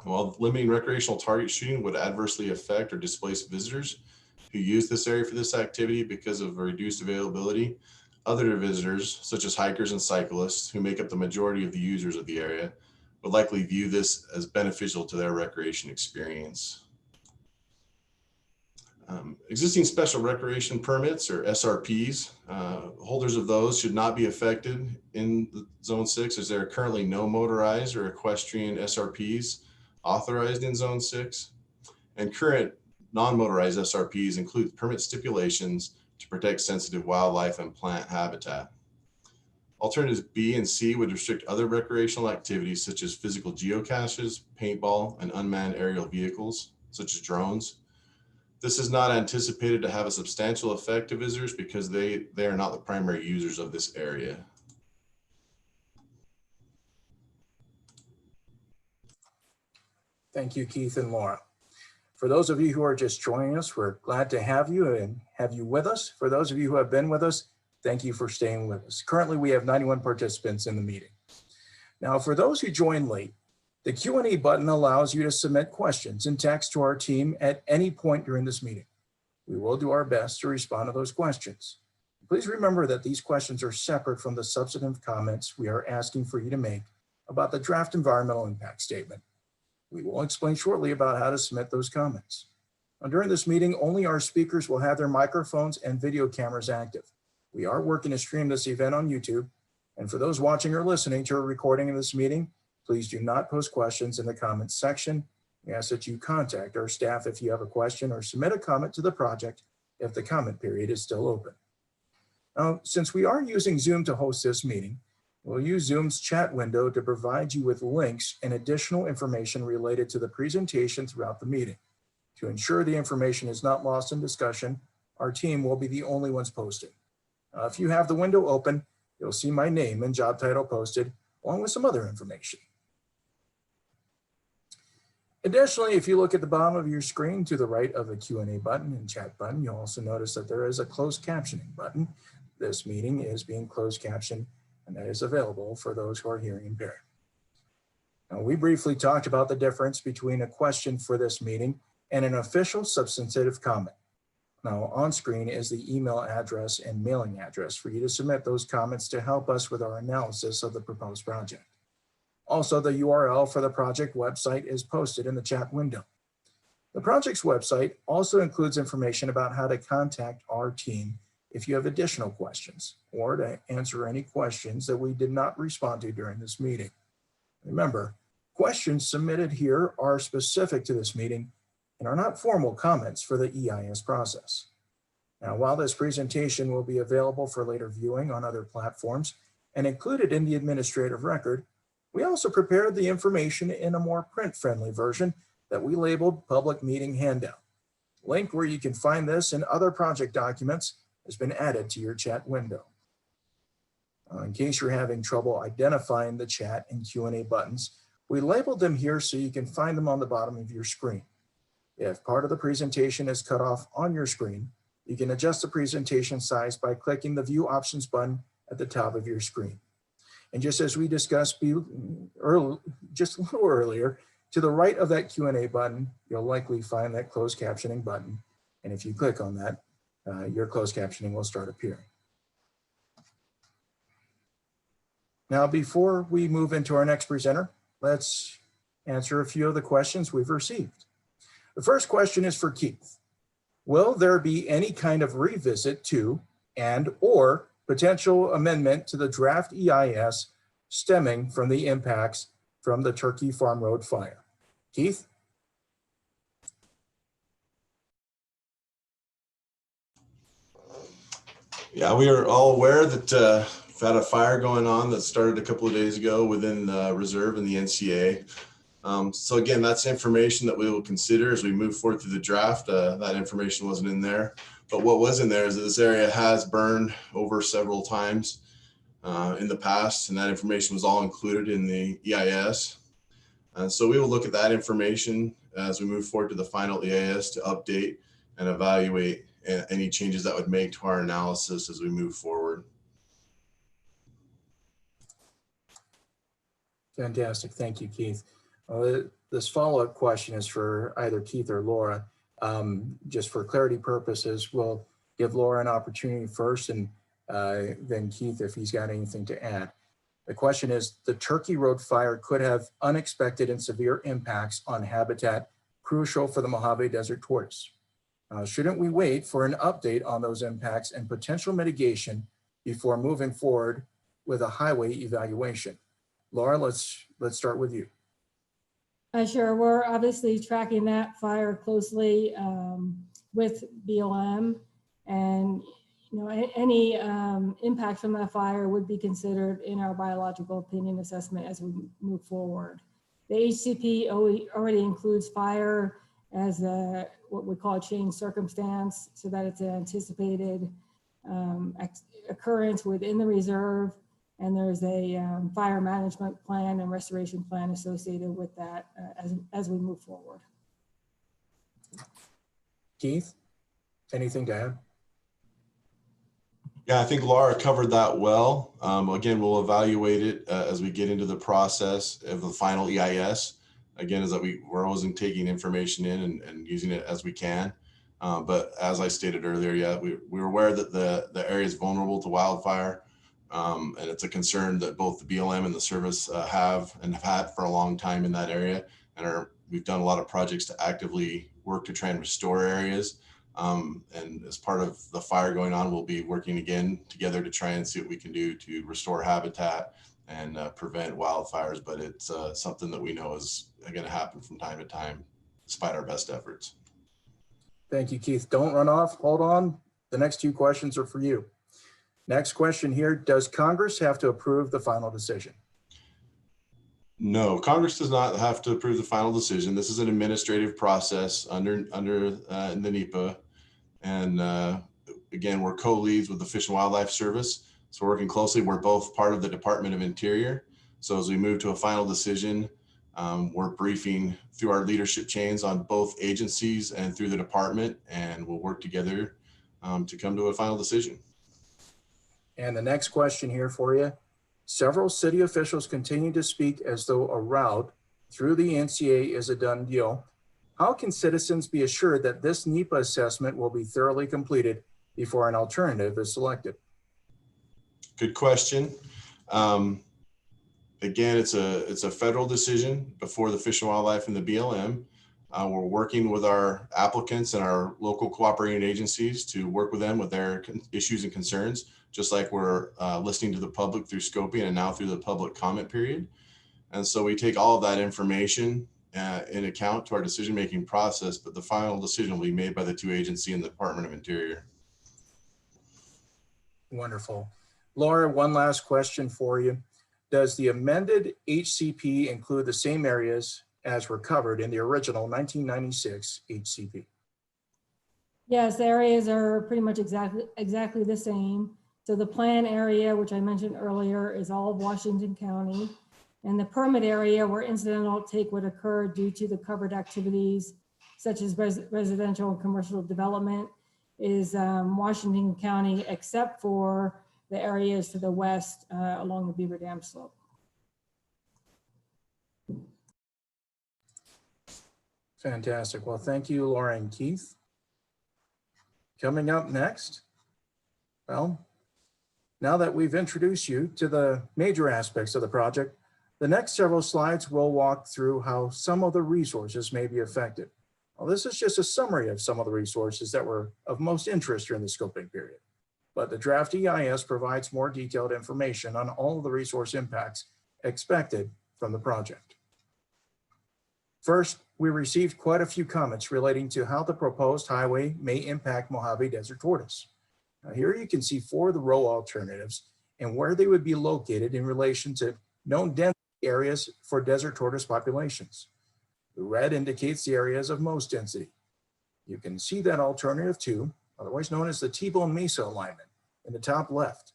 C: While limiting recreational target shooting would adversely affect or displace visitors who use this area for this activity because of reduced availability, other visitors, such as hikers and cyclists, who make up the majority of the users of the area, would likely view this as beneficial to their recreation experience. Existing special recreation permits, or SRPs, holders of those should not be affected in zone 6, as there are currently no motorized or equestrian SRPs authorized in zone 6. And current non-motorized SRPs include permit stipulations to protect sensitive wildlife and plant habitat. Alternatives B and C would restrict other recreational activities such as physical geocaches, paintball, and unmanned aerial vehicles, such as drones. This is not anticipated to have a substantial effect to visitors because they are not the primary users of this area.
A: Thank you, Keith and Laura. For those of you who are just joining us, we're glad to have you and have you with us. For those of you who have been with us, thank you for staying with us. Currently, we have 91 participants in the meeting. Now, for those who joined late, the Q&A button allows you to submit questions in text to our team at any point during this meeting. We will do our best to respond to those questions. Please remember that these questions are separate from the substantive comments we are asking for you to make about the draft environmental impact statement. We will explain shortly about how to submit those comments. During this meeting, only our speakers will have their microphones and video cameras active. We are working to stream this event on YouTube. And for those watching or listening to a recording of this meeting, please do not post questions in the comments section. We ask that you contact our staff if you have a question or submit a comment to the project if the comment period is still open. Now, since we are using Zoom to host this meeting, we'll use Zoom's chat window to provide you with links and additional information related to the presentation throughout the meeting. To ensure the information is not lost in discussion, our team will be the only ones posting. If you have the window open, you'll see my name and job title posted, along with some other information. Additionally, if you look at the bottom of your screen to the right of the Q&A button and chat button, you'll also notice that there is a closed captioning button. This meeting is being closed captioned, and that is available for those who are hearing impaired. Now, we briefly talked about the difference between a question for this meeting and an official substantive comment. Now, on screen is the email address and mailing address for you to submit those comments to help us with our analysis of the proposed project. Also, the URL for the project website is posted in the chat window. The project's website also includes information about how to contact our team if you have additional questions or to answer any questions that we did not respond to during this meeting. Remember, questions submitted here are specific to this meeting and are not formal comments for the EIS process. Now, while this presentation will be available for later viewing on other platforms and included in the administrative record, we also prepared the information in a more print-friendly version that we labeled Public Meeting Handout. Link where you can find this and other project documents has been added to your chat window. In case you're having trouble identifying the chat and Q&A buttons, we labeled them here so you can find them on the bottom of your screen. If part of the presentation is cut off on your screen, you can adjust the presentation size by clicking the View Options button at the top of your screen. And just as we discussed just a little earlier, to the right of that Q&A button, you'll likely find that closed captioning button. And if you click on that, your closed captioning will start appearing. Now, before we move into our next presenter, let's answer a few of the questions we've received. The first question is for Keith. Will there be any kind of revisit to and/or potential amendment to the draft EIS stemming from the impacts from the Turkey Farm Road fire? Keith?
C: Yeah, we are all aware that we've had a fire going on that started a couple of days ago within the reserve and the NCA. So again, that's information that we will consider as we move forward through the draft. That information wasn't in there, but what was in there is that this area has burned over several times in the past, and that information was all included in the EIS. So we will look at that information as we move forward to the final EIS to update and evaluate any changes that would make to our analysis as we move forward.
A: Fantastic. Thank you, Keith. This follow-up question is for either Keith or Laura. Just for clarity purposes, we'll give Laura an opportunity first and then Keith if he's got anything to add. The question is, the Turkey Road fire could have unexpected and severe impacts on habitat crucial for the Mojave Desert tortoise. Shouldn't we wait for an update on those impacts and potential mitigation before moving forward with a highway evaluation? Laura, let's start with you.
E: Sure, we're obviously tracking that fire closely with BLM, and any impact from that fire would be considered in our biological opinion assessment as we move forward. The HCP already includes fire as what we call a changed circumstance, so that it's an anticipated occurrence within the reserve, and there's a fire management plan and restoration plan associated with that as we move forward.
A: Keith, anything to add?
C: Yeah, I think Laura covered that well. Again, we'll evaluate it as we get into the process of the final EIS. Again, is that we're always taking information in and using it as we can. But as I stated earlier, yeah, we're aware that the area is vulnerable to wildfire. And it's a concern that both the BLM and the service have had for a long time in that area. And we've done a lot of projects to actively work to try and restore areas. And as part of the fire going on, we'll be working again together to try and see what we can do to restore habitat and prevent wildfires. But it's something that we know is going to happen from time to time, despite our best efforts.
A: Thank you, Keith. Don't run off. Hold on. The next two questions are for you. Next question here, does Congress have to approve the final decision?
C: No, Congress does not have to approve the final decision. This is an administrative process under the NEPA. And again, we're co-leads with the Fish and Wildlife Service. So we're working closely. We're both part of the Department of Interior. So as we move to a final decision, we're briefing through our leadership chains on both agencies and through the department, and we'll work together to come to a final decision.
A: And the next question here for you. Several city officials continue to speak as though a route through the NCA is a done deal. How can citizens be assured that this NEPA assessment will be thoroughly completed before an alternative is selected?
C: Good question. Again, it's a federal decision before the Fish and Wildlife and the BLM. We're working with our applicants and our local cooperating agencies to work with them with their issues and concerns, just like we're listening to the public through scoping and now through the public comment period. And so we take all of that information in account to our decision-making process, but the final decision will be made by the two agencies and the Department of Interior.
A: Wonderful. Laura, one last question for you. Does the amended HCP include the same areas as were covered in the original 1996 HCP?
E: Yes, the areas are pretty much exactly the same. So the plan area, which I mentioned earlier, is all of Washington County. And the permit area where incidental take would occur due to the covered activities such as residential and commercial development is Washington County, except for the areas to the west along the Beaver Dam slope.
A: Fantastic. Well, thank you, Laura and Keith. Coming up next, well, now that we've introduced you to the major aspects of the project, the next several slides will walk through how some of the resources may be affected. Well, this is just a summary of some of the resources that were of most interest during the scoping period, but the draft EIS provides more detailed information on all of the resource impacts expected from the project. First, we received quite a few comments relating to how the proposed highway may impact Mojave desert tortoise. Now, here you can see 4 of the row alternatives and where they would be located in relation to known density areas for desert tortoise populations. The red indicates the areas of most density. You can see that alternative 2, otherwise known as the T-bone mesa alignment, in the top left.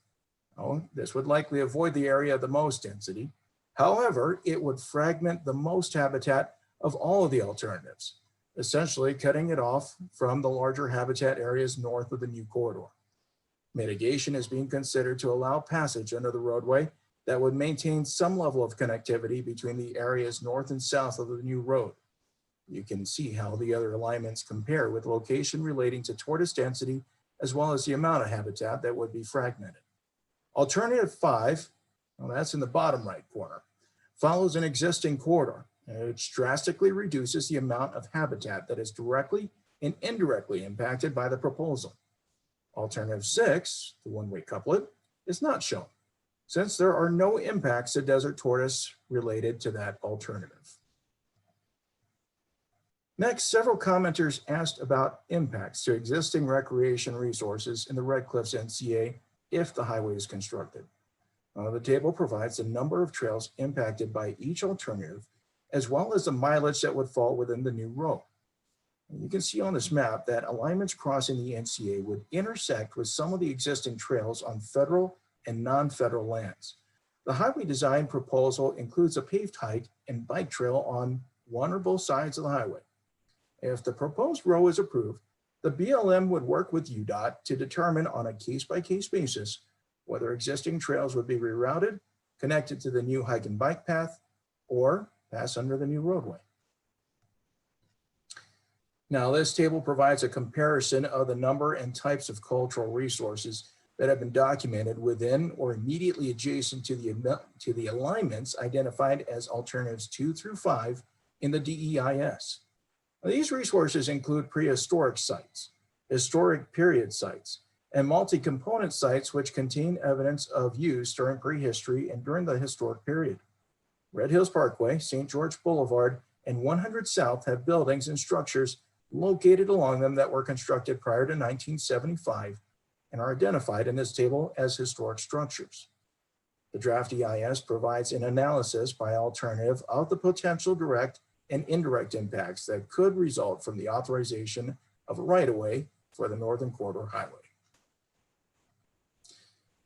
A: Oh, this would likely avoid the area of the most density. However, it would fragment the most habitat of all of the alternatives, essentially cutting it off from the larger habitat areas north of the new corridor. Mitigation is being considered to allow passage under the roadway that would maintain some level of connectivity between the areas north and south of the new road. You can see how the other alignments compare with location relating to tortoise density, as well as the amount of habitat that would be fragmented. Alternative 5, well, that's in the bottom right corner, follows an existing corridor, which drastically reduces the amount of habitat that is directly and indirectly impacted by the proposal. Alternative 6, the one-way couplet, is not shown, since there are no impacts to desert tortoise related to that alternative. Next, several commenters asked about impacts to existing recreation resources in the Red Cliffs NCA if the highway is constructed. The table provides a number of trails impacted by each alternative, as well as the mileage that would fall within the new road. You can see on this map that alignments crossing the NCA would intersect with some of the existing trails on federal and non-federal lands. The highway design proposal includes a paved hike and bike trail on one or both sides of the highway. If the proposed row is approved, the BLM would work with UDOT to determine on a case-by-case basis whether existing trails would be rerouted, connected to the new hike and bike path, or pass under the new roadway. Now, this table provides a comparison of the number and types of cultural resources that have been documented within or immediately adjacent to the alignments identified as alternatives 2 through 5 in the DEIS. Now, these resources include prehistoric sites, historic period sites, and multi-component sites which contain evidence of use during prehistory and during the historic period. Red Hills Parkway, St. George Boulevard, and 100 South have buildings and structures located along them that were constructed prior to 1975 and are identified in this table as historic structures. The draft EIS provides an analysis by alternative of the potential direct and indirect impacts that could result from the authorization of a right-of-way for the Northern Corridor Highway.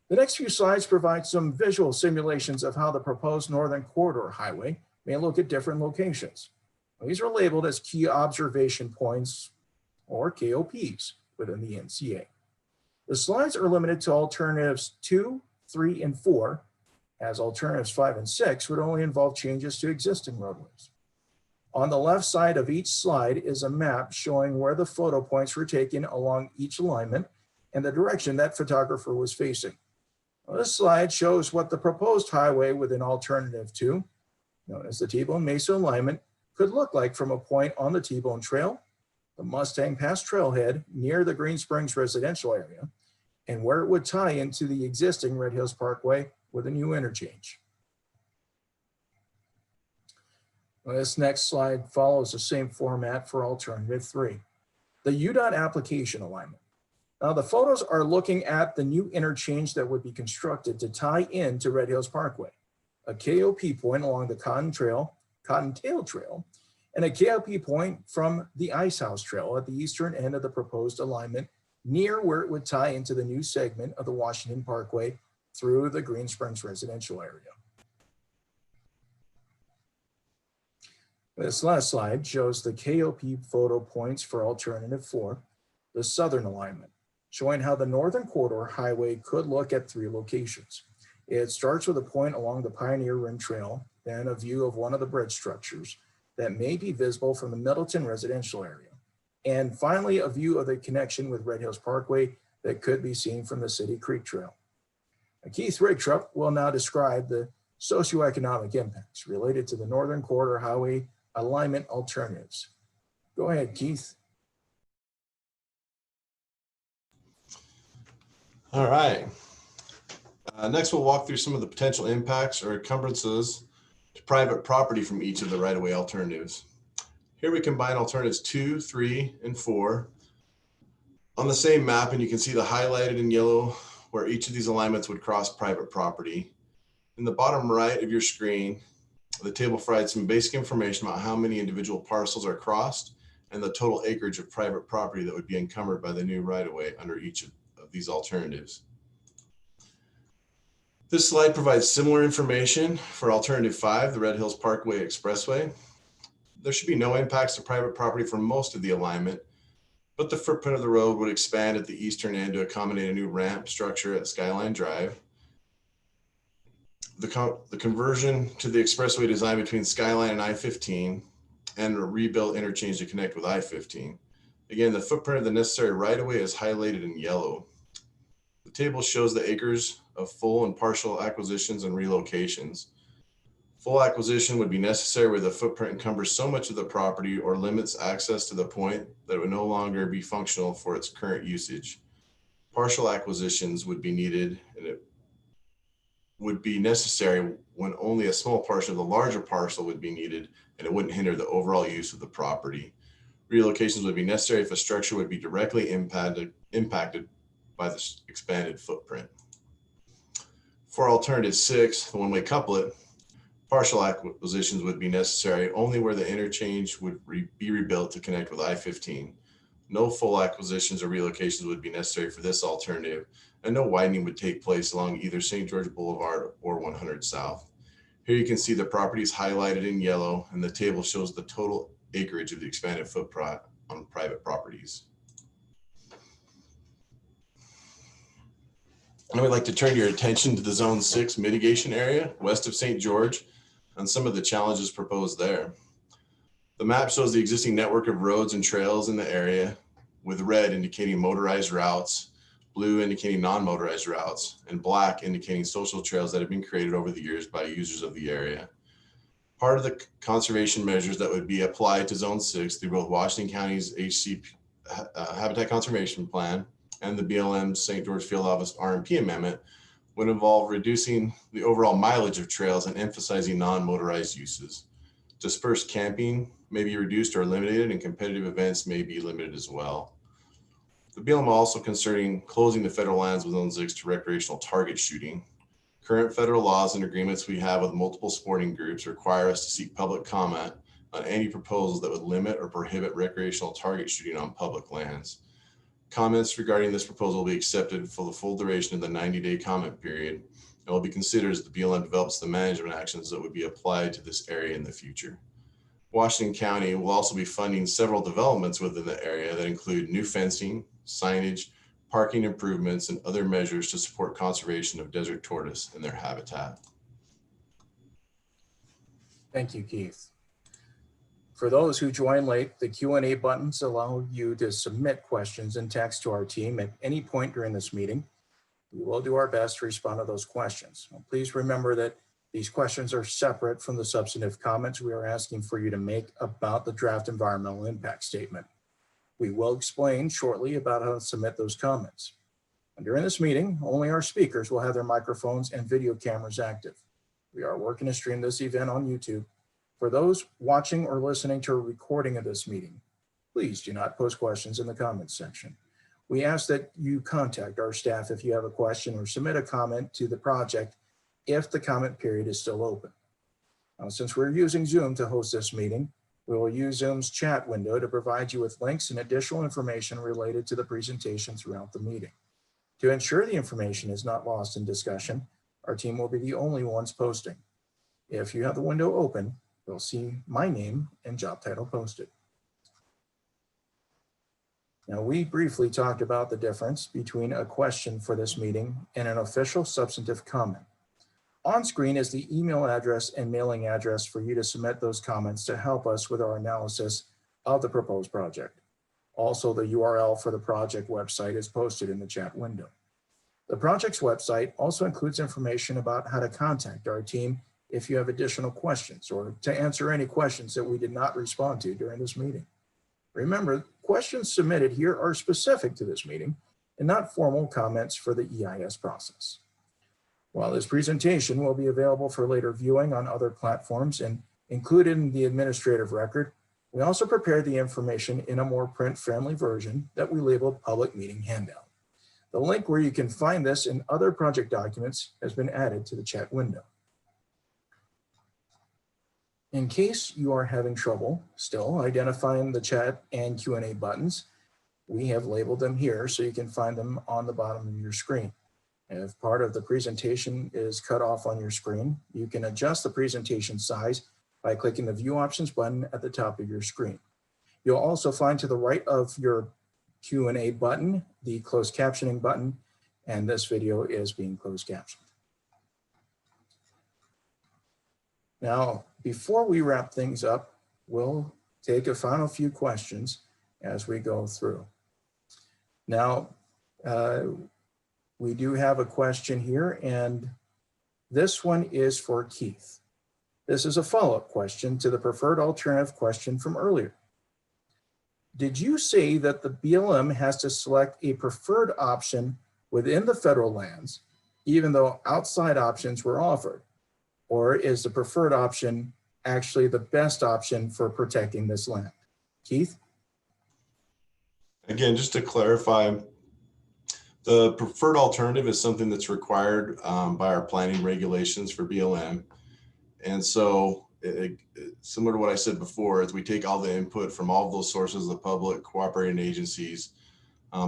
A: The next few slides provide some visual simulations of how the proposed Northern Corridor Highway may look at different locations. These are labeled as key observation points, or KOPs, within the NCA. The slides are limited to alternatives 2, 3, and 4, as alternatives 5 and 6 would only involve changes to existing roadways. On the left side of each slide is a map showing where the photo points were taken along each alignment and the direction that photographer was facing. Well, this slide shows what the proposed highway within alternative 2, known as the T-bone mesa alignment, could look like from a point on the T-bone trail, the Mustang Pass trailhead near the Green Springs residential area, and where it would tie into the existing Red Hills Parkway with a new interchange. Well, this next slide follows the same format for alternative 3, the UDOT application alignment. Now the photos are looking at the new interchange that would be constructed to tie into Red Hills Parkway, a KOP point along the Cottontail Trail, and a KOP point from the Ice House Trail at the eastern end of the proposed alignment near where it would tie into the new segment of the Washington Parkway through the Green Springs residential area. This last slide shows the KOP photo points for alternative 4, the southern alignment, showing how the Northern Corridor Highway could look at 3 locations. It starts with a point along the Pioneer Rim Trail, then a view of one of the bridge structures that may be visible from the Middleton residential area, and finally a view of the connection with Red Hills Parkway that could be seen from the City Creek Trail. Keith Rigtrup will now describe the socioeconomic impacts related to the Northern Corridor Highway alignment alternatives. Go ahead, Keith.
C: All right. Next, we'll walk through some of the potential impacts or encumbrances to private property from each of the right-of-way alternatives. Here we combine alternatives 2, 3, and 4 on the same map, and you can see the highlighted in yellow where each of these alignments would cross private property. In the bottom right of your screen, the table provides some basic information about how many individual parcels are crossed and the total acreage of private property that would be encumbered by the new right-of-way under each of these alternatives. This slide provides similar information for alternative 5, the Red Hills Parkway Expressway. There should be no impacts to private property for most of the alignment, but the footprint of the road would expand at the eastern end to accommodate a new ramp structure at Skyline Drive. The conversion to the expressway design between Skyline and I-15 and a rebuilt interchange to connect with I-15. Again, the footprint of the necessary right-of-way is highlighted in yellow. The table shows the acres of full and partial acquisitions and relocations. Full acquisition would be necessary where the footprint encumbers so much of the property or limits access to the point that it would no longer be functional for its current usage. Partial acquisitions would be needed, and it would be necessary when only a small portion of the larger parcel would be needed, and it wouldn't hinder the overall use of the property. Relocations would be necessary if a structure would be directly impacted by the expanded footprint. For alternative 6, the one-way couplet, partial acquisitions would be necessary only where the interchange would be rebuilt to connect with I-15. No full acquisitions or relocations would be necessary for this alternative, and no widening would take place along either St. George Boulevard or 100 South. Here you can see the properties highlighted in yellow, and the table shows the total acreage of the expanded footprint on private properties. I would like to turn your attention to the Zone 6 mitigation area west of St. George and some of the challenges proposed there. The map shows the existing network of roads and trails in the area, with red indicating motorized routes, blue indicating non-motorized routes, and black indicating social trails that have been created over the years by users of the area. Part of the conservation measures that would be applied to Zone 6 through both Washington County's Habitat Conservation Plan and the BLM St. George Field Office RMP amendment would involve reducing the overall mileage of trails and emphasizing non-motorized uses. Dispersed camping may be reduced or eliminated, and competitive events may be limited as well. The BLM also concerning closing the federal lands within Zone 6 to recreational target shooting. Current federal laws and agreements we have with multiple sporting groups require us to seek public comment on any proposals that would limit or prohibit recreational target shooting on public lands. Comments regarding this proposal will be accepted for the full duration of the 90-day comment period and will be considered as the BLM develops the management actions that would be applied to this area in the future. Washington County will also be funding several developments within the area that include new fencing, signage, parking improvements, and other measures to support conservation of desert tortoise and their habitat.
A: Thank you, Keith. For those who join late, the Q&A buttons allow you to submit questions in text to our team at any point during this meeting. We will do our best to respond to those questions. Please remember that these questions are separate from the substantive comments we are asking for you to make about the draft environmental impact statement. We will explain shortly about how to submit those comments. And during this meeting, only our speakers will have their microphones and video cameras active. We are working to stream this event on YouTube, For those watching or listening to a recording of this meeting, please do not post questions in the comments section. We ask that you contact our staff if you have a question or submit a comment to the project if the comment period is still open. Now, since we're using Zoom to host this meeting, we will use Zoom's chat window to provide you with links and additional information related to the presentation throughout the meeting. To ensure the information is not lost in discussion, our team will be the only ones posting. If you have the window open, you'll see my name and job title posted. Now, we briefly talked about the difference between a question for this meeting and an official substantive comment. On screen is the email address and mailing address for you to submit those comments to help us with our analysis of the proposed project. Also, the URL for the project website is posted in the chat window. The project's website also includes information about how to contact our team if you have additional questions or to answer any questions that we did not respond to during this meeting. Remember, questions submitted here are specific to this meeting and not formal comments for the EIS process. While this presentation will be available for later viewing on other platforms and included in the administrative record, we also prepared the information in a more print-friendly version that we labeled Public Meeting Handout. The link where you can find this and other project documents has been added to the chat window. In case you are having trouble still identifying the chat and Q&A buttons, we have labeled them here so you can find them on the bottom of your screen. And if part of the presentation is cut off on your screen, you can adjust the presentation size by clicking the View Options button at the top of your screen. You'll also find to the right of your Q&A button, the closed captioning button, and this video is being closed captioned. Now, before we wrap things up, we'll take a final few questions as we go through. Now, we do have a question here, and this one is for Keith. This is a follow-up question to the preferred alternative question from earlier. Did you say that the BLM has to select a preferred option within the federal lands, even though outside options were offered? Or is the preferred option actually the best option for protecting this land? Keith?
C: Again, just to clarify, the preferred alternative is something that's required by our planning regulations for BLM. And so similar to what I said before, as we take all the input from all of those sources, the public, cooperating agencies,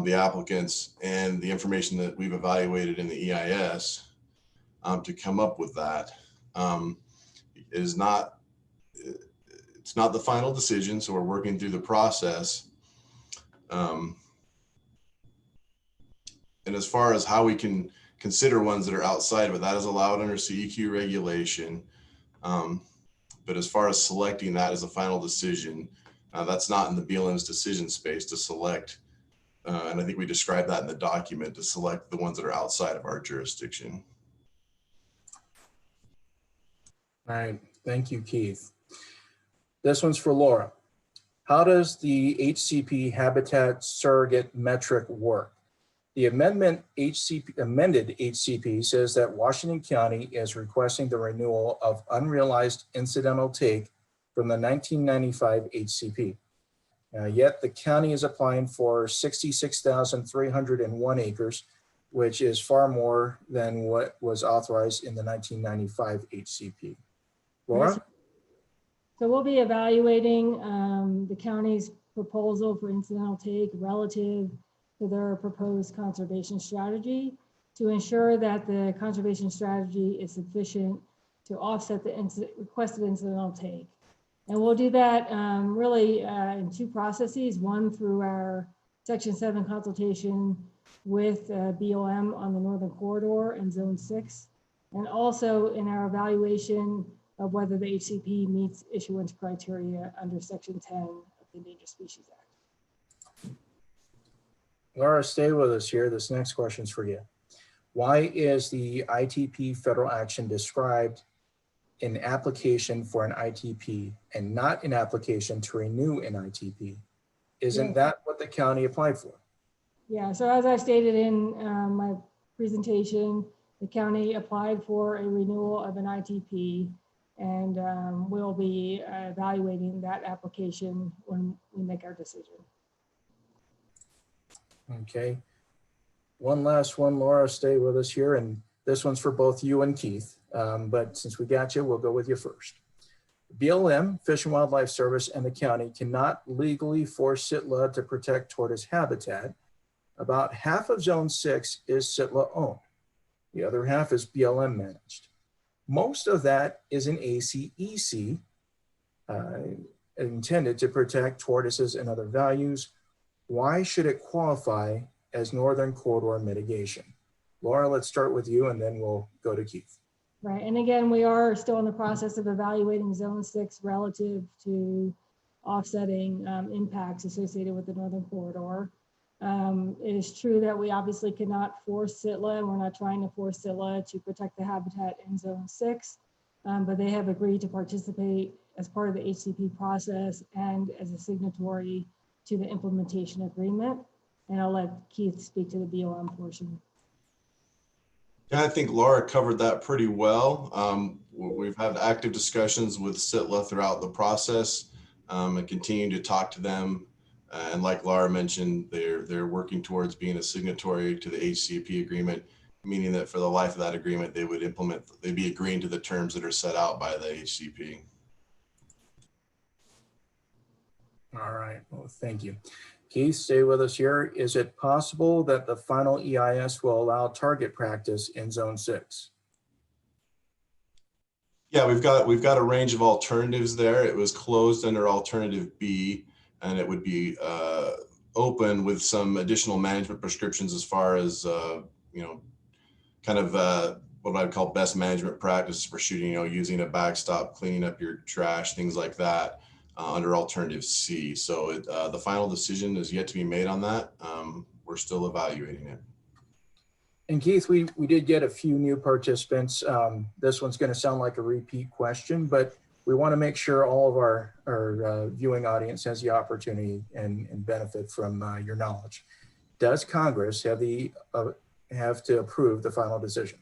C: the applicants, and the information that we've evaluated in the EIS to come up with that. It's not the final decision, so we're working through the process. And as far as how we can consider ones that are outside of it, that is allowed under CEQ regulation. But as far as selecting that as a final decision, that's not in the BLM's decision space to select. And I think we described that in the document, to select the ones that are outside of our jurisdiction.
A: All right, thank you, Keith. This one's for Laura. How does the HCP habitat surrogate metric work? The amended HCP says that Washington County is requesting the renewal of unrealized incidental take from the 1995 HCP. Yet the county is applying for 66,301 acres, which is far more than what was authorized in the 1995 HCP. Laura?
E: So we'll be evaluating the county's proposal for incidental take relative to their proposed conservation strategy to ensure that the conservation strategy is sufficient to offset the requested incidental take. And we'll do that really in two processes, one through our Section 7 consultation with BLM on the Northern Corridor and Zone 6, and also in our evaluation of whether the HCP meets issuance criteria under Section 10 of the Endangered Species Act.
A: Laura, stay with us here. This next question is for you. Why is the ITP federal action described in application for an ITP and not an application to renew an ITP? Isn't that what the county applied for?
E: Yeah, so as I stated in my presentation, the county applied for a renewal of an ITP. And we'll be evaluating that application when we make our decision.
A: Okay. One last one, Laura, stay with us here. And this one's for both you and Keith. But since we got you, we'll go with you first. BLM, Fish and Wildlife Service, and the county cannot legally force sitla to protect tortoise habitat. About half of Zone 6 is sitla owned. The other half is BLM managed. Most of that is an ACEC intended to protect tortoises and other values. Why should it qualify as Northern Corridor mitigation? Laura, let's start with you and then we'll go to Keith.
E: Right, and again, we are still in the process of evaluating Zone 6 relative to offsetting impacts associated with the Northern Corridor. It is true that we obviously cannot force sitla, and we're not trying to force sitla to protect the habitat in Zone 6, but they have agreed to participate as part of the HCP process and as a signatory to the implementation agreement. And I'll let Keith speak to the BLM portion.
C: Yeah, I think Laura covered that pretty well. We've had active discussions with sitla throughout the process and continue to talk to them. And like Laura mentioned, they're working towards being a signatory to the HCP agreement, meaning that for the life of that agreement, they'd be agreeing to the terms that are set out by the HCP.
A: All right, well, thank you. Keith, stay with us here. Is it possible that the final EIS will allow target practice in Zone 6?
C: Yeah, we've got a range of alternatives there. It was closed under alternative B, and it would be open with some additional management prescriptions as far as kind of what I'd call best management practices for shooting, using a backstop, cleaning up your trash, things like that. Under alternative C. So the final decision is yet to be made on that. We're still evaluating it.
A: And Keith, we did get a few new participants. This one's going to sound like a repeat question, but we want to make sure all of our viewing audience has the opportunity and benefit from your knowledge. Does Congress have to approve the final decision?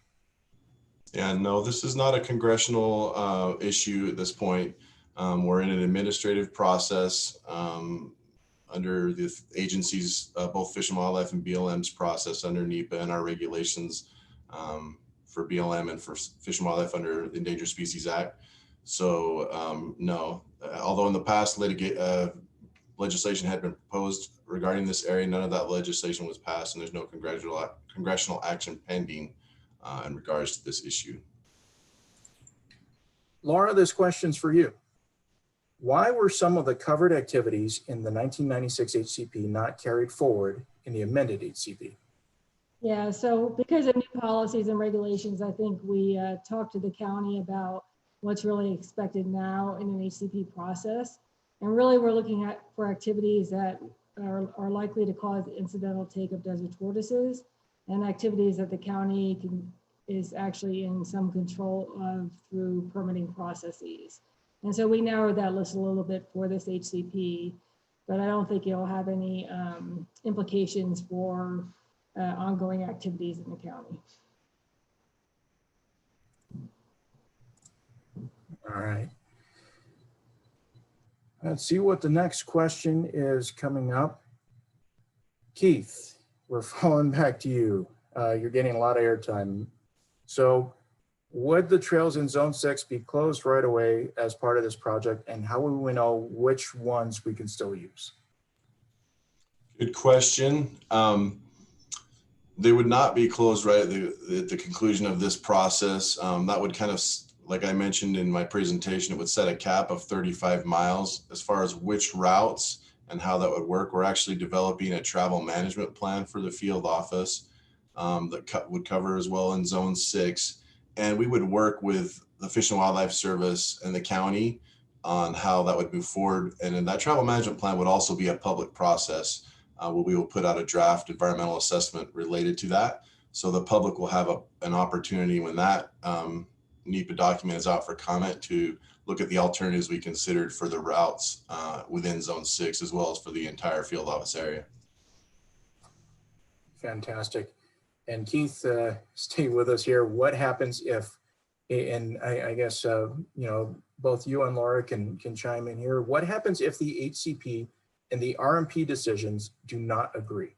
C: Yeah, no, this is not a congressional issue at this point. We're in an administrative process under the agencies, both Fish and Wildlife and BLM's process under NEPA and our regulations for BLM and for Fish and Wildlife under the Endangered Species Act. So no, although in the past legislation had been proposed regarding this area, none of that legislation was passed, and there's no congressional action pending in regards to this issue.
A: Laura, this question's for you. Why were some of the covered activities in the 1996 HCP not carried forward in the amended HCP?
E: Yeah, so because of new policies and regulations, I think we talked to the county about what's really expected now in an HCP process. And really we're looking for activities that are likely to cause incidental take of desert tortoises and activities that the county is actually in some control of through permitting processes. And so we narrowed that list a little bit for this HCP, but I don't think it'll have any implications for ongoing activities in the county.
A: All right. Let's see what the next question is coming up. Keith, we're falling back to you. You're getting a lot of airtime. So would the trails in Zone 6 be closed right away as part of this project? And how will we know which ones we can still use?
C: Good question. They would not be closed right at the conclusion of this process. That would kind of, like I mentioned in my presentation, it would set a cap of 35 miles. As far as which routes and how that would work, we're actually developing a travel management plan for the field office that would cover as well in Zone 6. And we would work with the Fish and Wildlife Service and the county on how that would move forward. And then that travel management plan would also be a public process where we will put out a draft environmental assessment related to that. So the public will have an opportunity when that NEPA document is out for comment to look at the alternatives we considered for the routes within Zone 6, as well as for the entire field office area.
A: Fantastic. And Keith, stay with us here. What happens if And I guess, both you and Laura can chime in here. What happens if the HCP and the RMP decisions do not agree?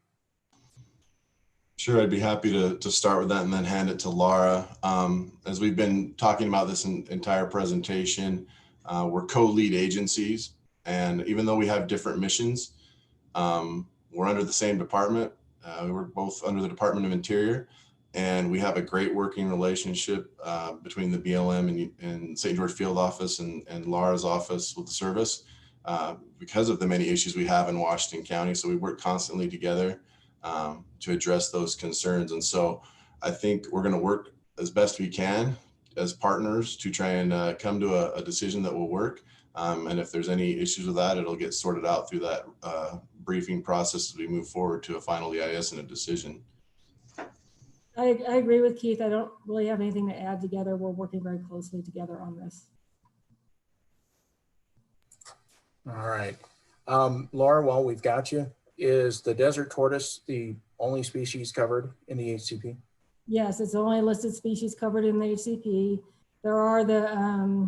C: Sure, I'd be happy to start with that and then hand it to Laura. As we've been talking about this entire presentation, we're co-lead agencies. And even though we have different missions, we're under the same department. We're both under the Department of Interior, and we have a great working relationship between the BLM and St. George Field Office and Laura's office with the service because of the many issues we have in Washington County. So we work constantly together to address those concerns. And so I think we're going to work as best we can as partners to try and come to a decision that will work. And if there's any issues with that, it'll get sorted out through that briefing process as we move forward to a final EIS and a decision.
E: I agree with Keith. I don't really have anything to add together. We're working very closely together on this.
A: All right. Laura, while we've got you, is the desert tortoise the only species covered in the HCP?
E: Yes, it's the only listed species covered in the HCP. There are the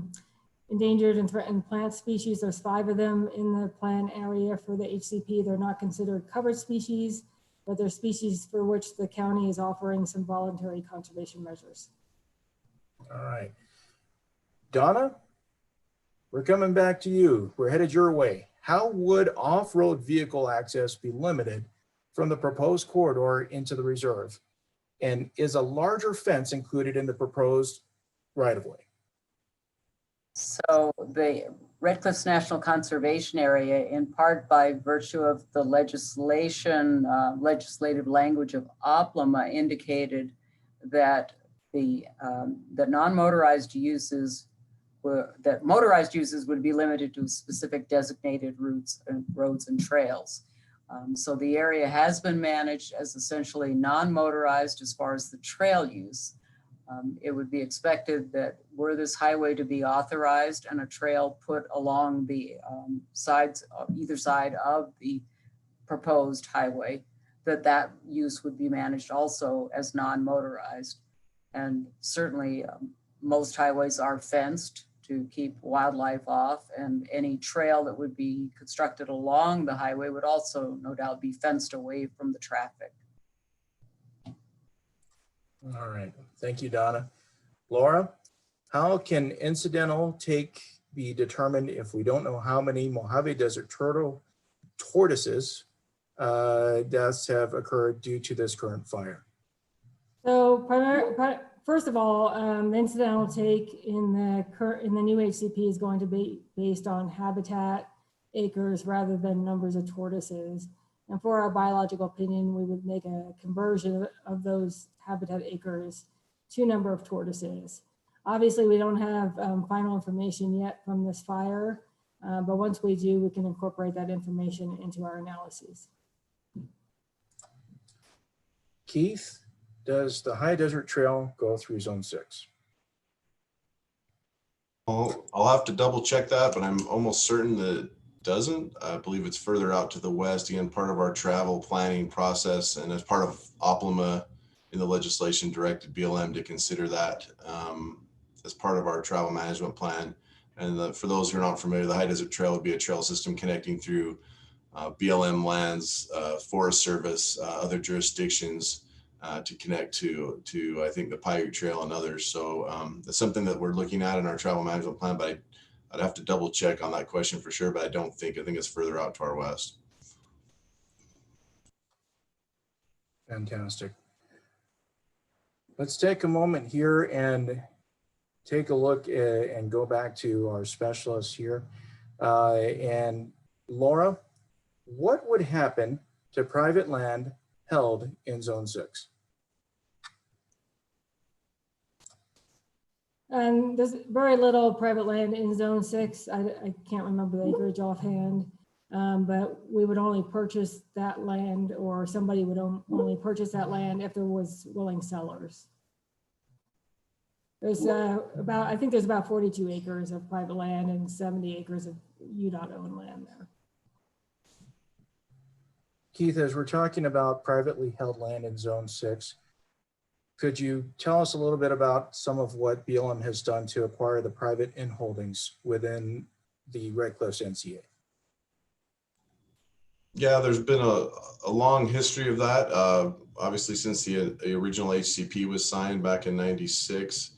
E: endangered and threatened plant species. There's 5 of them in the plan area for the HCP. They're not considered covered species, but they're species for which the county is offering some voluntary conservation measures.
A: All right. Donna, we're coming back to you. We're headed your way. How would off-road vehicle access be limited from the proposed corridor into the reserve? And is a larger fence included in the proposed right-of-way?
D: So the Red Cliffs National Conservation Area, in part by virtue of the legislative language of OPLMA, indicated that that non-motorized uses that motorized uses would be limited to specific designated routes and roads and trails. So the area has been managed as essentially non-motorized as far as the trail use. It would be expected that were this highway to be authorized and a trail put along the sides, either side of the proposed highway, that use would be managed also as non-motorized. And certainly most highways are fenced to keep wildlife off, and any trail that would be constructed along the highway would also no doubt be fenced away from the traffic.
A: All right. Thank you, Donna. Laura, how can incidental take be determined if we don't know how many Mojave Desert tortoises deaths have occurred due to this current fire?
E: So first of all, the incidental take in the new HCP is going to be based on habitat acres rather than numbers of tortoises. And for our biological opinion, we would make a conversion of those habitat acres to number of tortoises. Obviously, we don't have final information yet from this fire, but once we do, we can incorporate that information into our analyses.
A: Keith, does the High Desert Trail go through Zone 6?
C: I'll have to double check that, but I'm almost certain that it doesn't. I believe it's further out to the west. Again, part of our travel planning process, and as part of OPLMA in the legislation directed BLM to consider that as part of our travel management plan. And for those who are not familiar, the High Desert Trail would be a trail system connecting through BLM lands, Forest Service, other jurisdictions to connect to I think the Paiute Trail and others. So that's something that we're looking at in our travel management plan, but I'd have to double check on that question for sure, but I think it's further out to our west.
A: Fantastic. Let's take a moment here and take a look and go back to our specialists here. And Laura, what would happen to private land held in Zone 6?
E: There's very little private land in Zone 6. I can't remember the acreage offhand, but we would only purchase that land, or somebody would only purchase that land if there was willing sellers. There's I think there's about 42 acres of private land and 70 acres of UDOT owned land there.
A: Keith, as we're talking about privately held land in Zone 6, could you tell us a little bit about some of what BLM has done to acquire the private inholdings within the Red Cliffs NCA?
C: Yeah, there's been a long history of that. Obviously, since the original HCP was signed back in '96,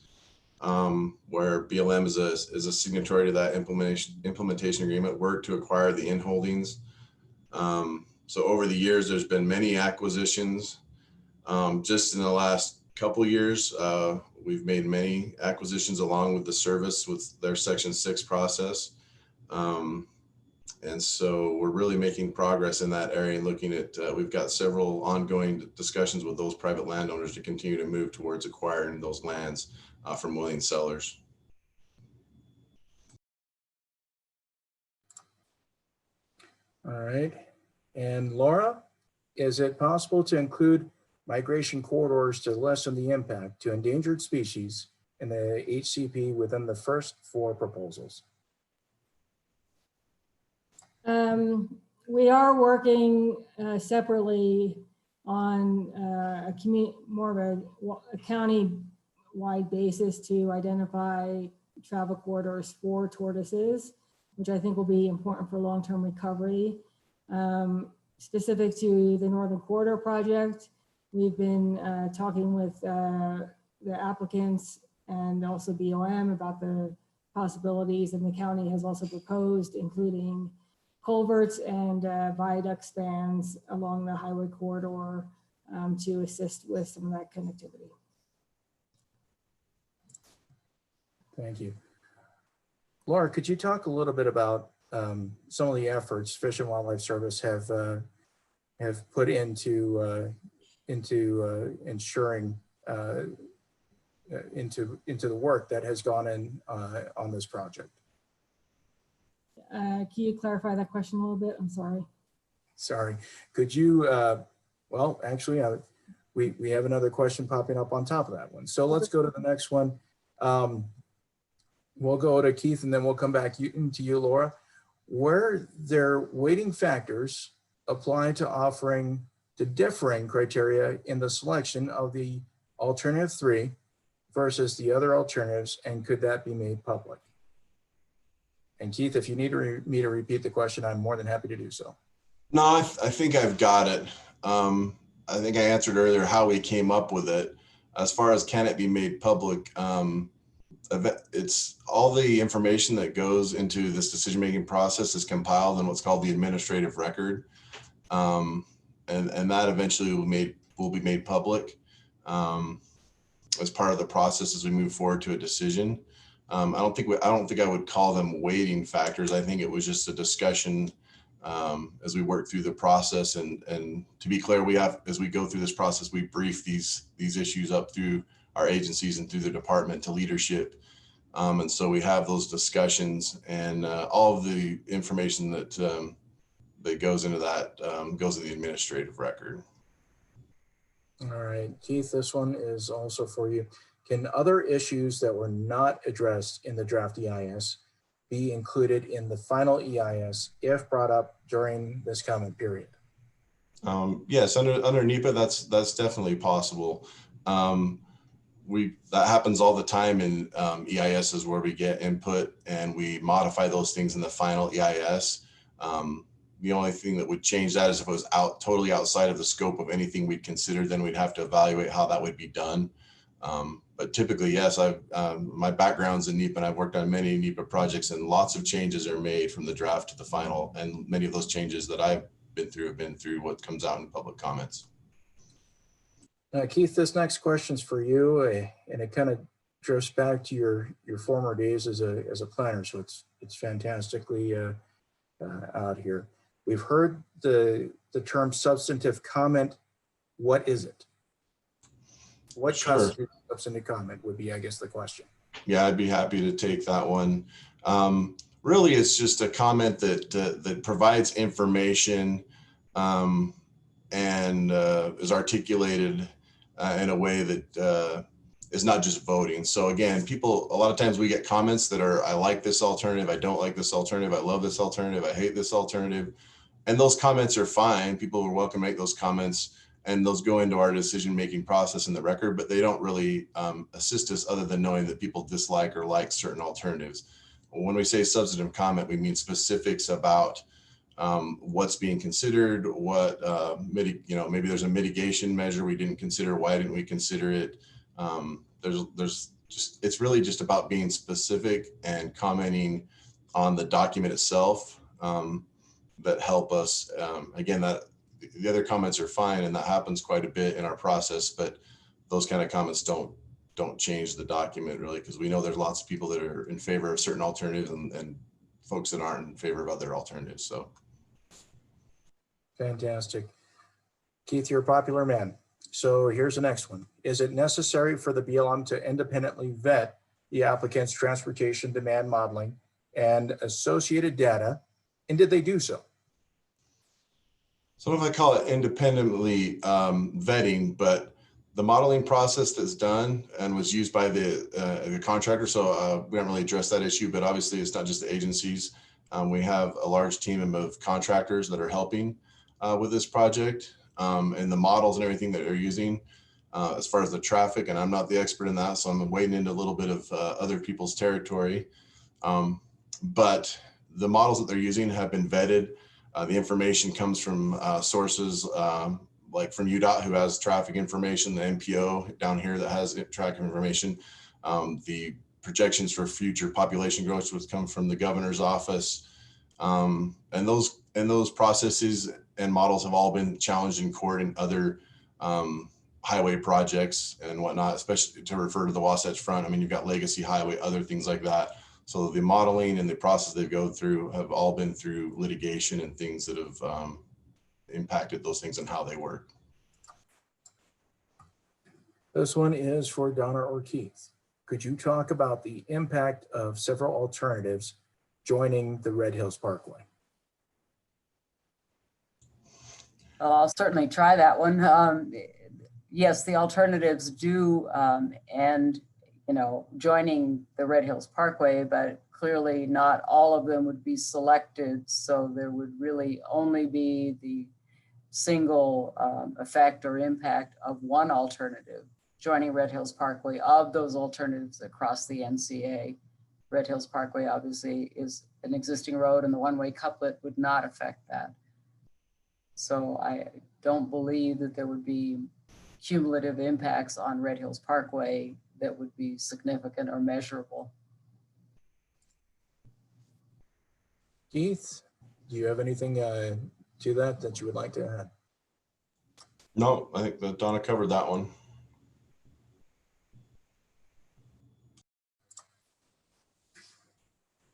C: where BLM is a signatory to that implementation agreement, worked to acquire the inholdings. So over the years, there's been many acquisitions. Just in the last couple years, we've made many acquisitions along with the service with their Section 6 process. And so we're really making progress in that area and looking at, we've got several ongoing discussions with those private landowners to continue to move towards acquiring those lands from willing sellers.
A: All right. And Laura, is it possible to include migration corridors to lessen the impact to endangered species in the HCP within the first 4 proposals?
E: We are working separately on more of a county-wide basis to identify travel corridors for tortoises, which I think will be important for long-term recovery. Specific to the Northern Corridor project, we've been talking with the applicants and also BLM about the possibilities, and the county has also proposed including culverts and viaduct spans along the highway corridor to assist with some of that connectivity.
A: Thank you. Laura, could you talk a little bit about some of the efforts Fish and Wildlife Service have put into ensuring into the work that has gone in on this project?
E: Can you clarify that question a little bit? I'm sorry.
A: Sorry. Could you, well, actually, we have another question popping up on top of that one. So let's go to the next one. We'll go to Keith and then we'll come back to you, Laura. Were there weighting factors apply to offering the differing criteria in the selection of the alternative 3 versus the other alternatives, and could that be made public? And Keith, if you need me to repeat the question, I'm more than happy to do so.
C: No, I think I've got it. I think I answered earlier how we came up with it. As far as can it be made public, it's all the information that goes into this decision-making process is compiled in what's called the administrative record. And that eventually will be made public as part of the process as we move forward to a decision. I don't think I would call them weighting factors. I think it was just a discussion as we work through the process. And to be clear, as we go through this process, we brief these issues up through our agencies and through the department to leadership. And so we have those discussions, and all of the information that goes into that goes in the administrative record.
A: All right, Keith, this one is also for you. Can other issues that were not addressed in the draft EIS be included in the final EIS if brought up during this comment period?
C: Yes, under NEPA, that's definitely possible. That happens all the time in EISs where we get input and we modify those things in the final EIS. The only thing that would change that is if it was totally outside of the scope of anything we'd considered, then we'd have to evaluate how that would be done. But typically, yes, my background's in NEPA and I've worked on many NEPA projects, and lots of changes are made from the draft to the final. And many of those changes that I've been through have been through what comes out in public comments.
A: Keith, this next question's for you, and it kind of drifts back to your former days as a planner, so it's fantastically out here. We've heard the term substantive comment. What is it? What constitutes substantive comment would be, I guess, the question.
C: Yeah, I'd be happy to take that one. Really, it's just a comment that provides information and is articulated in a way that is not just voting. So again, a lot of times we get comments that are, I like this alternative, I don't like this alternative, I love this alternative, I hate this alternative. And those comments are fine. People are welcome to make those comments. and those go into our decision-making process in the record, but they don't really assist us other than knowing that people dislike or like certain alternatives. When we say substantive comment, we mean specifics about what's being considered, what maybe there's a mitigation measure we didn't consider. Why didn't we consider it? It's really just about being specific and commenting on the document itself that help us. Again, that the other comments are fine, and that happens quite a bit in our process, but those kind of comments don't change the document really, because we know there's lots of people that are in favor of certain alternatives and folks that aren't in favor of other alternatives. So.
A: Fantastic. Keith, you're a popular man. So here's the next one. Is it necessary for the BLM to independently vet the applicant's transportation demand modeling and associated data? And did they do so?
C: So if I call it independently vetting, but the modeling process that's done and was used by the contractor. So we haven't really addressed that issue, but obviously it's not just the agencies. We have a large team of contractors that are helping with this project and the models and everything that they're using as far as the traffic. And I'm not the expert in that, so I'm wading into a little bit of other people's territory. But the models that they're using have been vetted. The information comes from sources like from UDOT, who has traffic information, the NPO down here that has traffic information. The projections for future population growth would come from the governor's office. And those processes and models have all been challenged in court and other highway projects and whatnot, especially to refer to the Wasatch Front. I mean, you've got Legacy Highway, other things like that. So the modeling and the process they go through have all been through litigation and things that have impacted those things and how they work.
A: This one is for Donna or Keith. Could you talk about the impact of several alternatives joining the Red Hills Parkway?
D: Well, I'll certainly try that one. Yes, the alternatives do end, joining the Red Hills Parkway, but clearly not all of them would be selected. So there would really only be the single effect or impact of one alternative joining Red Hills Parkway of those alternatives across the NCA. Red Hills Parkway obviously is an existing road, and the one-way couplet would not affect that. So I don't believe that there would be cumulative impacts on Red Hills Parkway that would be significant or measurable.
A: Keith, do you have anything to that you would like to add?
C: No, I think that Donna covered that one.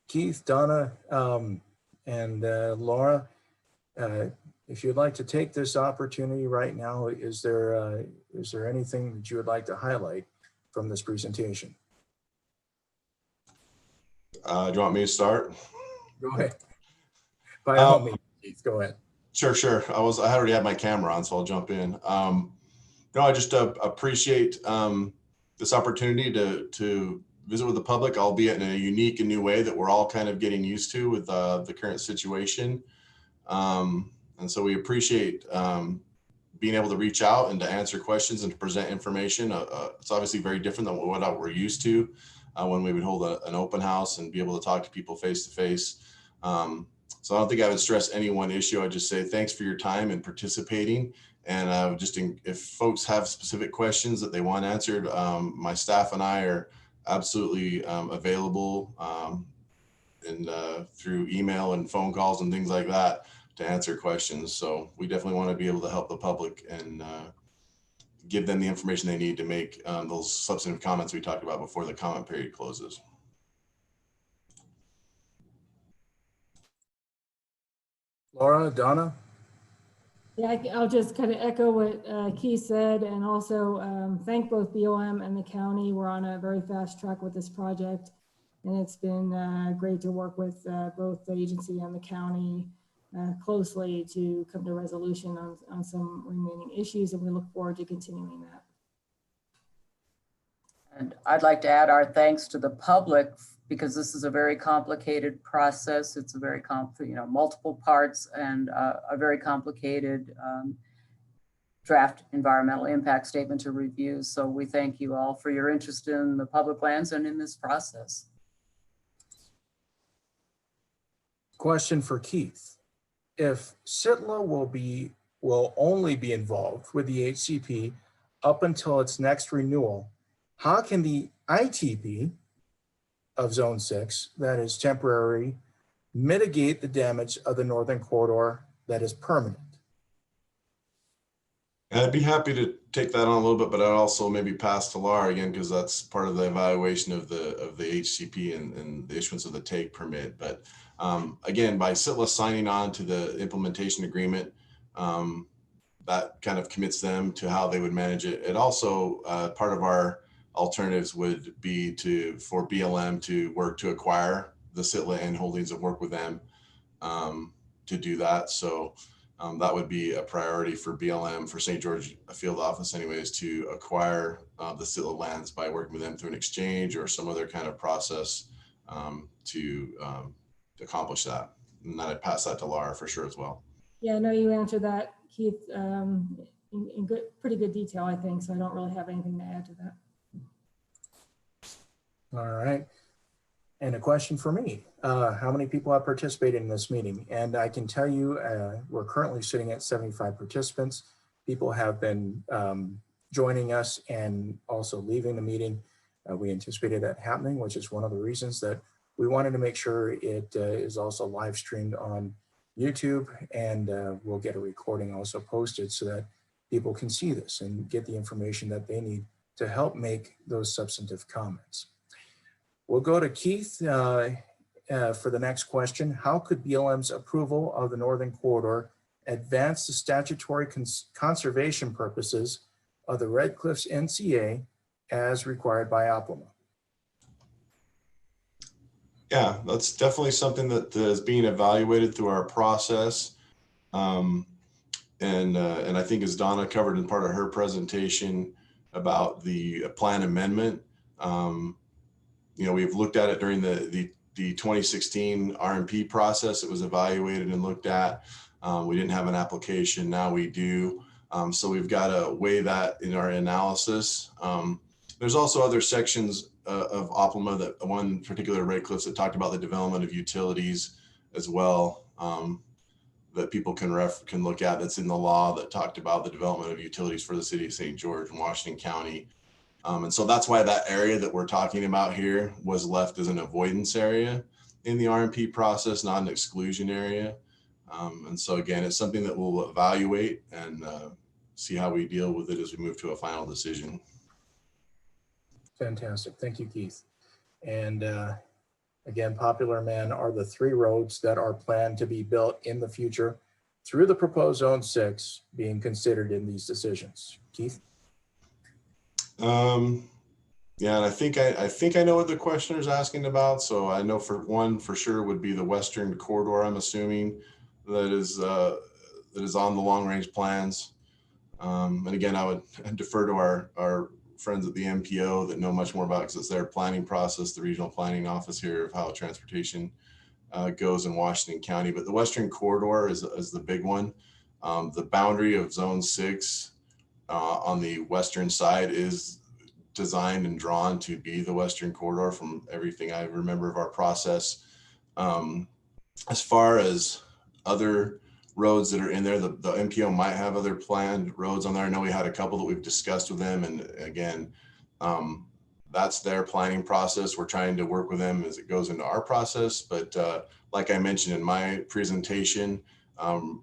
A: Keith, Donna, and Laura, if you'd like to take this opportunity right now, is there anything that you would like to highlight from this presentation?
C: Do you want me to start?
A: Go ahead. By all means, Keith, go ahead.
C: Sure. I already had my camera on, so I'll jump in. No, I just appreciate this opportunity to visit with the public, albeit in a unique and new way that we're all kind of getting used to with the current situation. And so we appreciate being able to reach out and to answer questions and to present information. It's obviously very different than what we're used to when we would hold an open house and be able to talk to people face to face. So I don't think I would stress any one issue. I just say thanks for your time and participating. And if folks have specific questions that they want answered, my staff and I are absolutely available and through email and phone calls and things like that to answer questions. So we definitely want to be able to help the public and give them the information they need to make those substantive comments we talked about before the comment period closes.
A: Laura, Donna?
E: Yeah, I'll just kind of echo what Keith said, and also thank both BLM and the county. We're on a very fast track with this project, and it's been great to work with both the agency and the county closely to come to resolution on some remaining issues, and we look forward to continuing that.
D: And I'd like to add our thanks to the public, because this is a very complicated process. It's a very multiple parts and a very complicated draft environmental impact statement to review. So we thank you all for your interest in the public lands and in this process.
A: Question for Keith. If SITLA will only be involved with the HCP up until its next renewal, how can the ITP of Zone 6, that is temporary, mitigate the damage of the northern corridor that is permanent?
C: And I'd be happy to take that on a little bit, but I'd also maybe pass to Laura again, because that's part of the evaluation of the HCP and the issuance of the take permit. But again, by SITLA signing on to the implementation agreement, that kind of commits them to how they would manage it. It also, part of our alternatives would be for BLM to work to acquire the SITLA and holdings and work with them to do that. So that would be a priority for BLM, for St. George Field Office anyways, to acquire the SITLA lands by working with them through an exchange or some other kind of process to accomplish that. And then I'd pass that to Laura for sure as well.
E: Yeah, I know you answered that, Keith, in pretty good detail, I think, so I don't really have anything to add to that.
A: All right. And a question for me, how many people have participated in this meeting? And I can tell you, we're currently sitting at 75 participants. People have been joining us and also leaving the meeting. We anticipated that happening, which is one of the reasons that we wanted to make sure it is also live streamed on YouTube, and we'll get a recording also posted so that people can see this and get the information that they need to help make those substantive comments. We'll go to Keith for the next question. How could BLM's approval of the Northern Corridor advance the statutory conservation purposes of the Red Cliffs NCA as required by APLMA?
C: Yeah, that's definitely something that is being evaluated through our process. And I think as Donna covered in part of her presentation about the plan amendment, you know, we've looked at it during the 2016 RMP process. It was evaluated and looked at. We didn't have an application, now we do. So we've got to weigh that in our analysis. There's also other sections of APLMA, that one particular Red Cliffs that talked about the development of utilities as well, that people can look at, that's in the law, that talked about the development of utilities for the city of St. George and Washington County. And so that's why that area that we're talking about here was left as an avoidance area in the RMP process, not an exclusion area. And so again, it's something that we'll evaluate and see how we deal with it as we move to a final decision.
A: Fantastic. Thank you, Keith. And again, Popular Man are the 3 roads that are planned to be built in the future through the proposed Zone 6 being considered in these decisions. Keith?
C: Yeah, and I think I know what the questioner is asking about. So I know for one, for sure, would be the Western Corridor. I'm assuming that is on the long range plans. And again, I would defer to our friends at the MPO that know much more about it, because it's their planning process, the regional planning office here, of how transportation goes in Washington County. But the Western Corridor is the big one. The boundary of Zone 6 on the western side is designed and drawn to be the Western Corridor from everything I remember of our process. As far as other roads that are in there, the MPO might have other planned roads on there. I know we had a couple that we've discussed with them, and again, that's their planning process. We're trying to work with them as it goes into our process. But like I mentioned in my presentation,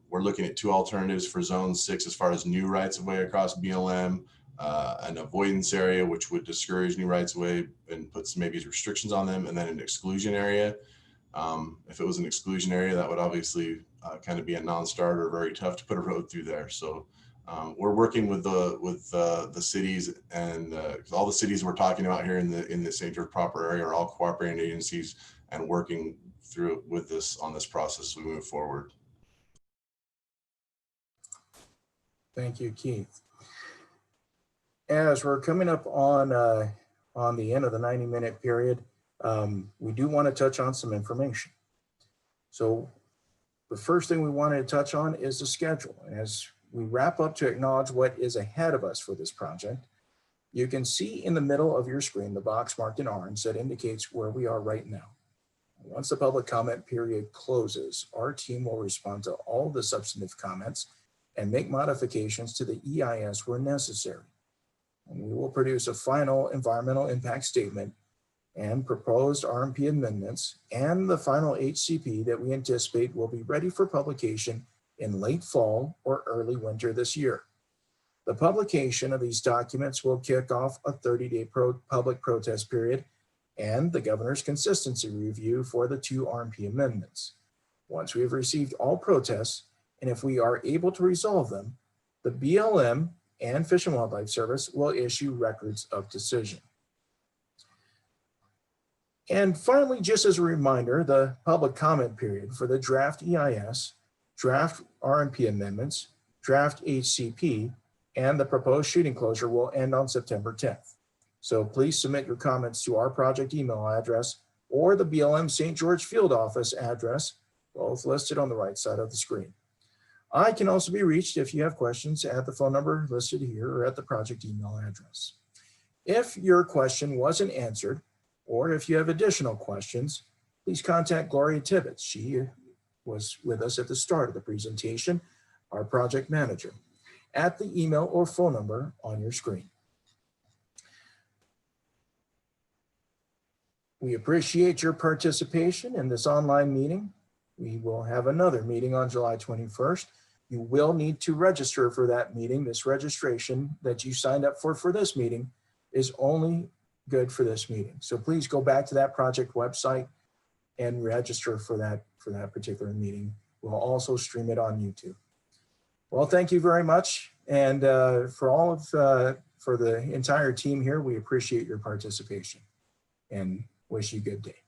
C: we're looking at 2 alternatives for Zone 6 as far as new rights of way across BLM, an avoidance area, which would discourage new rights of way and put some maybe restrictions on them, and then an exclusion area. If it was an exclusion area, that would obviously kind of be a non-starter, very tough to put a road through there. So we're working with the cities, and all the cities we're talking about here in the St. George proper area are all cooperating agencies and working through with this on this process as we move forward.
A: Thank you, Keith. As we're coming up on the end of the 90-minute period, we do want to touch on some information. So the first thing we wanted to touch on is the schedule. As we wrap up to acknowledge what is ahead of us for this project. You can see in the middle of your screen the box marked in orange that indicates where we are right now. Once the public comment period closes, our team will respond to all the substantive comments and make modifications to the EIS where necessary. And we will produce a final environmental impact statement and proposed RMP amendments and the final HCP that we anticipate will be ready for publication in late fall or early winter this year. The publication of these documents will kick off a 30-day public protest period and the governor's consistency review for the 2 RMP amendments. Once we have received all protests, and if we are able to resolve them, the BLM and Fish and Wildlife Service will issue records of decision. And finally, just as a reminder, the public comment period for the draft EIS, draft RMP amendments, draft HCP, and the proposed shooting closure will end on September 10th. So please submit your comments to our project email address or the BLM St. George Field Office address, both listed on the right side of the screen. I can also be reached if you have questions at the phone number listed here or at the project email address. If your question wasn't answered, or if you have additional questions, please contact Gloria Tibbetts. She was with us at the start of the presentation, our project manager, at the email or phone number on your screen. We appreciate your participation in this online meeting. We will have another meeting on July 21st. You will need to register for that meeting. This registration that you signed up for this meeting is only good for this meeting. So please go back to that project website and register for that particular meeting. We'll also stream it on YouTube. Well, thank you very much. And for the entire team here, we appreciate your participation and wish you a good day.